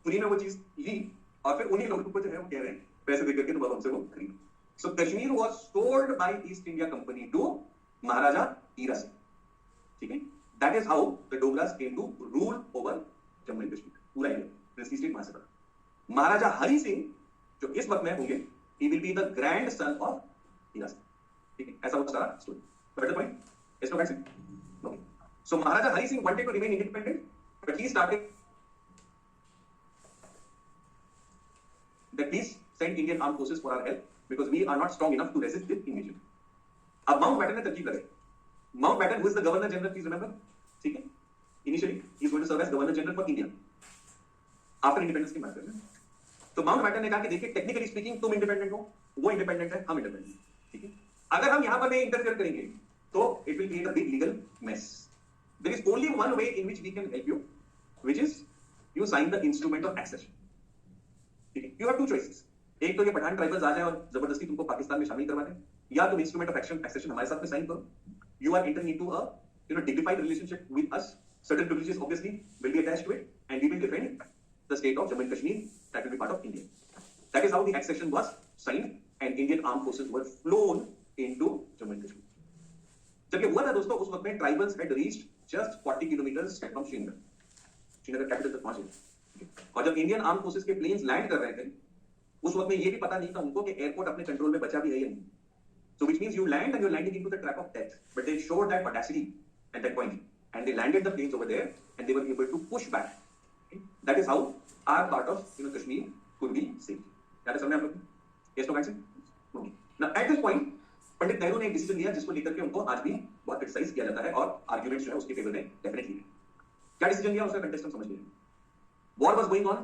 [SPEAKER 1] फ्री में वो चीज ली और फिर उन्हीं लोगों को जो है वो कह रहे हैं पैसे दे करके तुम अब हमसे वो खरीदो. So Kashmir was sold by East India Company to Maharaja Hira Singh. ठीक है? That is how the Dogras came to rule over Jammu and Kashmir. पूरा इंडिया, प्रिंसली स्टेट वहां से बना. महाराजा हरि सिंह जो इस वक्त में होंगे, he will be the grandson of Hira Singh. ठीक है? ऐसा वो सारा story. Got the point? Yes, no, guys? Okay. So Maharaja Hari Singh wanted to remain independent, but he started that please send Indian armed forces for our help because we are not strong enough to resist this invasion. अब Mountbatten ने तरकीब लगाई. Mountbatten who is the governor general, please remember, ठीक है? Initially he is going to serve as governor general for India after independence की बात कर रहे हैं. तो माउंटबैटन ने कहा कि देखिए टेक्निकली स्पीकिंग तुम इंडिपेंडेंट हो, वो इंडिपेंडेंट है, हम इंडिपेंडेंट हैं, ठीक है? अगर हम यहाँ पर नहीं इंटरफेयर करेंगे तो it will create a big legal mess. There is only one way in which we can help you, which is you sign the instrument of accession. ठीक है? You have two choices. एक तो ये Pathan tribals आ जाए और जबरदस्ती तुमको पाकिस्तान में शामिल करवा दें, या तुम इंस्ट्रूमेंट ऑफ एक्सेशन हमारे साथ में साइन करो. You are entering into a dignified relationship with us. Certain privileges obviously will be attached to it, and we will defend the state of Jammu and Kashmir that will be part of India. That is how the accession was signed, and Indian armed forces were flown into Jammu and Kashmir. जब ये हुआ था दोस्तों, उस वक्त में tribals had reached just 40 kilometers from Srinagar. Srinagar capital तक पहुंचे. और जब इंडियन आर्म फोर्सेस के प्लेन्स लैंड कर रहे थे, उस वक्त में ये भी पता नहीं था उनको कि एयरपोर्ट अपने कंट्रोल में बचा भी है या नहीं. So which means you land and you're landing into the trap of death. But they showed that audacity at that point, and they landed the planes over there, and they were able to push back. Okay? That is how our part of Kashmir could be saved. क्या समझ में आप लोग? Yes, no, guys? Okay. Now at this point, Pandit Nehru ने एक decision लिया जिसको लेकर के उनको आज भी बहुत क्रिटिसाइज किया जाता है और आर्ग्यूमेंट्स जो है उसके फेवर में डेफिनेटली है. क्या डिसीजन लिया उसका कंटेस्ट हम समझ लीजिए. War was going on,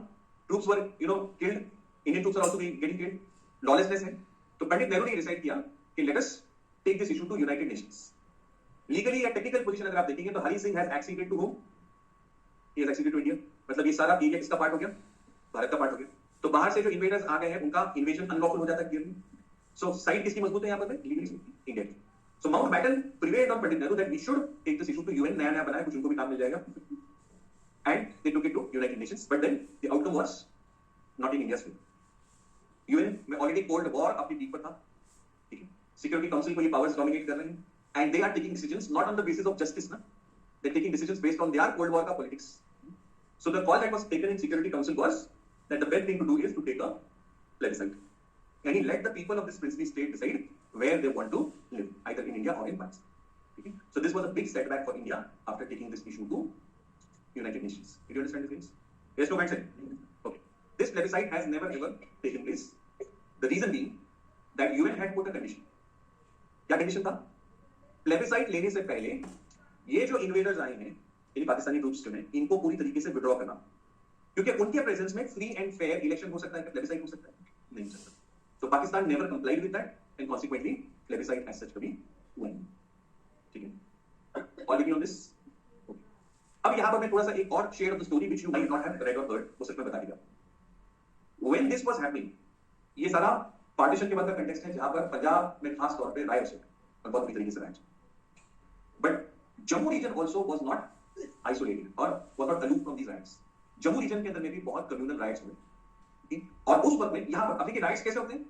[SPEAKER 1] troops were killed, Indian troops are also getting killed, lawlessness है. तो पंडित नेहरू ने डिसाइड किया कि let us take this issue to United Nations. Legally या टेक्निकल पोजीशन अगर आप देखेंगे तो Hari Singh has acceded to whom? He has acceded to India. मतलब ये सारा एरिया किसका पार्ट हो गया? भारत का पार्ट हो गया. तो बाहर से जो इन्वेडर्स आ गए हैं उनका इन्वेजन अनलॉफुल हो जाता है क्लियरली. सो साइड किसकी मजबूत है यहाँ पर? लीगली इंडिया की. So Mountbatten prevailed on Pandit Nehru that we should take this issue to UN. नया बनाया, कुछ उनको भी काम मिल जाएगा. And they took it to United Nations, but then the outcome was not in India's favor. UN में already cold war अपनी peak पर था, ठीक है? Security Council को ये powers dominate कर रहे हैं, and they are taking decisions not on the basis of justice, ना? They're taking decisions based on their cold war का politics. So the call that was taken in Security Council was that the best thing to do is to take a plebiscite, and he let the people of this princely state decide where they want to live, either in India or in Pakistan. Okay? So this was a big setback for India after taking this issue to United Nations. Did you understand the things? Yes, no, Max? Okay. This plebiscite has never ever taken place. The reason being that UN had put a condition. क्या condition था? Plebiscite लेने से पहले ये जो invaders आए हैं, यानी पाकिस्तानी ट्रूप्स जो हैं, इनको पूरी तरीके से विड्रॉ करना, क्योंकि उनके प्रेजेंस में फ्री एंड फेयर इलेक्शन हो सकता है, प्लेबिसाइट हो सकता है, नहीं हो सकता. तो Pakistan never complied with that, and consequently plebiscite as such कभी हुआ नहीं. ठीक है? All agree on this? अब यहाँ पर मैं थोड़ा सा एक और share of the story which you might not have read और हर्ड, वो सिर्फ मैं बता दूंगा. व्हेन दिस वाज हैपनिंग, ये सारा पार्टीशन के बाद का कंटेक्स्ट है जहां पर पंजाब में खास तौर पे राइट्स और बहुत बुरी तरीके से riots. But Jammu region also was not isolated और was not aloof from these riots. Jammu region के अंदर में भी बहुत कम्युनल राइट्स हुए, और उस वक्त में यहाँ पर अभी के राइट्स कैसे होते हैं?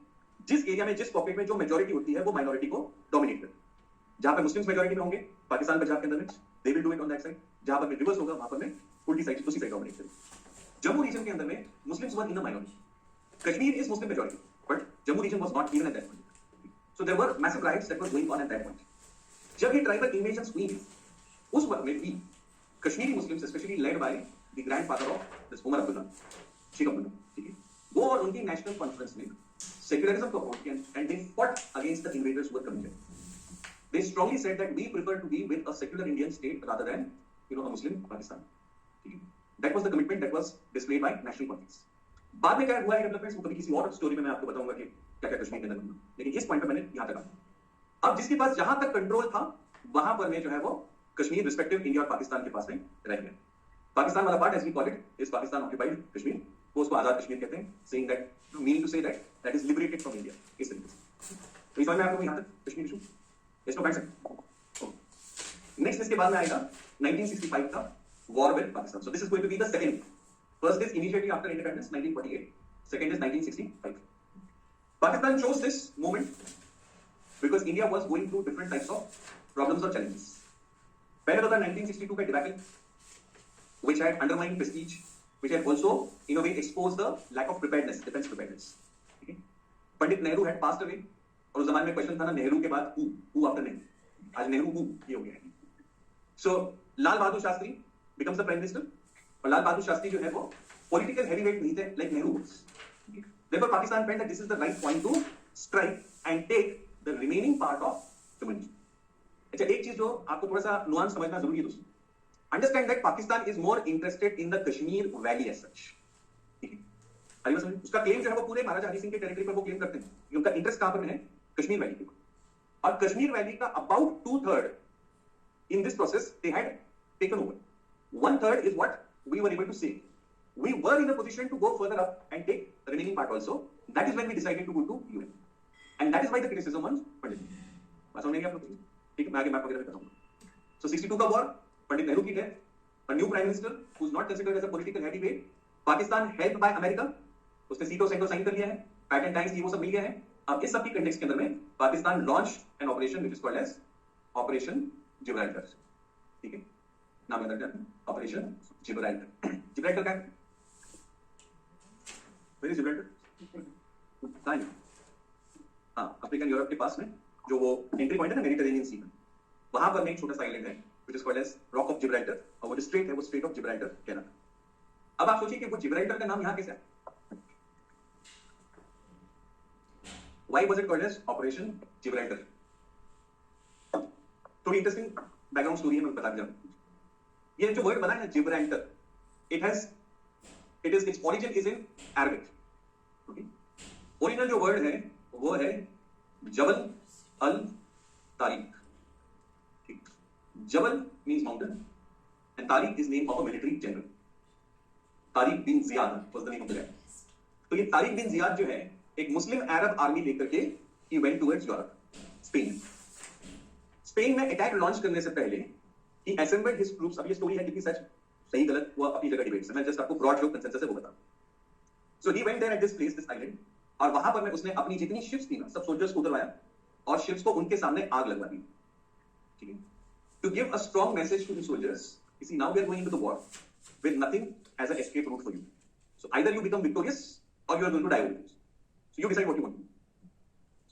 [SPEAKER 1] जिस एरिया में, जिस पॉकेट में जो मेजोरिटी होती है वो माइनॉरिटी को डोमिनेट करती है. जहां पर मुस्लिम्स मेजोरिटी में होंगे पाकिस्तान पंजाब के अंदर में, they will do it on that side. जहां पर रिवर्स होगा वहां पर में उल्टी साइड, दूसरी साइड डोमिनेट करेगी. जम्मू रीजन के अंदर में Muslims were in a minority. Kashmir is Muslim majority, but Jammu region was not even at that point. So there were massive riots that were going on at that point. जब ये tribal invasion हुई, उस वक्त में भी Kashmiri Muslims, specially led by the grandfather of this Omar Abdullah, Sheikh Abdullah, ठीक है, वो और उनकी नेशनल कॉन्फ्रेंस में सेक्युलरिज्म को अपोज किया, and they fought against the invaders who were coming in. They strongly said that we prefer to be with a secular Indian state rather than a Muslim Pakistan. That was the commitment that was displayed by national conference. बाद में क्या हुआ है developments, वो कभी किसी और story में मैं आपको बताऊंगा कि क्या क्या कश्मीर के अंदर हुआ, लेकिन इस पॉइंट पे मैंने यहाँ तक आया. अब जिसके पास जहां तक कंट्रोल था वहां पर में जो है वो कश्मीर रिस्पेक्टिव इंडिया और पाकिस्तान के पास में रह गया. पाकिस्तान वाला part, as we call it, is Pakistan occupied Kashmir, वो उसको आजाद कश्मीर कहते हैं, saying that, meaning to say that is liberated from India. इस तरीके से तो इस बार मैं आपको यहाँ तक कश्मीर इशू इसको बैठ सकते. नेक्स्ट इसके बाद में आएगा 1965 का war with Pakistan. So this is going to be the second. First is immediately after independence, 1948. Second is 1965. Pakistan chose this moment because India was going through different types of problems or challenges. पहले तो था 1962 का debacle, which had undermined prestige, which had also, in a way, exposed the lack of preparedness, defense preparedness. Okay? Pandit Nehru had passed away, और उस जमाने में question था ना नेहरू के बाद who after नेहरू, आज नेहरू who ये हो गया है. So Lal Bahadur Shastri becomes the prime minister, और लाल बहादुर शास्त्री जो है वो political heavyweight नहीं थे like Nehru was. Therefore Pakistan felt that this is the right point to strike and take the remaining part of Jammu. अच्छा एक चीज जो आपको थोड़ा सा नुआंस समझना जरूरी है दोस्तों. Understand that Pakistan is more interested in the Kashmir Valley as such. ठीक है. अभी समझ उसका क्लेम जो है वो पूरे महाराजा हरि सिंह के टेरिटरी पर वो क्लेम करते हैं कि उनका इंटरेस्ट कहां पर है कश्मीर वैली के. और कश्मीर वैली का about 2/3 in this process they had taken over. 1/3 is what we were able to save. We were in a position to go further up and take the remaining part also. That is when we decided to go to UN. And that is why the criticism on Pandit. बात समझ में आप लोग? ठीक है, मैं आगे map वगैरह बताऊंगा. So 62 का वॉर, पंडित नेहरू की death, a new prime minister who is not considered as a political heavyweight. Pakistan helped by America. उसने सीटों सेंटो साइन कर लिया है. पैटर्न टाइम्स ये वो सब मिल गया है. अब इस सब की कंटेक्स्ट के अंदर में Pakistan launched an operation which is called as Operation Gibraltar. ठीक है, नाम याद रखना. Operation Gibraltar. Gibraltar क्या है? Where is Gibraltar? कहाँ है? हाँ, अफ्रीकन यूरोप के पास में जो वो एंट्री पॉइंट है ना मेडिटेरेनियन सी में, वहां पर में एक छोटा सा आइलैंड है which is called as Rock of Gibraltar, और वो जो स्ट्रेट है वो स्ट्रेट ऑफ जिब्राल्टर कहलाता है. अब आप सोचिए कि वो जिब्राल्टर का नाम यहाँ कैसे आया? Why was it called as Operation Gibraltar? थोड़ी इंटरेस्टिंग बैकग्राउंड स्टोरी है, मैं बता दूं. ये जो वर्ड बना है Gibraltar, its origin is in Arabic. Okay? Original जो वर्ड है वो है जबल अल तारिक. ठीक, Jabal means mountain and Tariq is name of a military general. Tariq bin Ziyad was the name of the guy. तो ये Tariq bin Ziyad जो है एक मुस्लिम अरब आर्मी लेकर के he went towards Europe, Spain. Spain में attack launch करने से पहले ही असेंबल्ड हिज ट्रूप्स. अब ये स्टोरी है कितनी सच सही गलत वो अपनी जगह डिबेट है, मैं जस्ट आपको ब्रॉड जो कंसेंसस है वो बता. So he went there at this place, this island, और वहां पर में उसने अपनी जितनी शिप्स थी ना सब सोल्जर्स को उतरवाया और शिप्स को उनके सामने आग लगवा दी. ठीक है, to give a strong message to the soldiers, you see now we are going into the war with nothing as a escape route for you. So either you become victorious और you are going to die. So you decide what you want.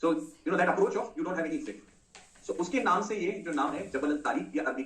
[SPEAKER 1] So you know that approach of you don't have any stake. सो उसके नाम से ये जो नाम है Jabal al Tariq या अरबी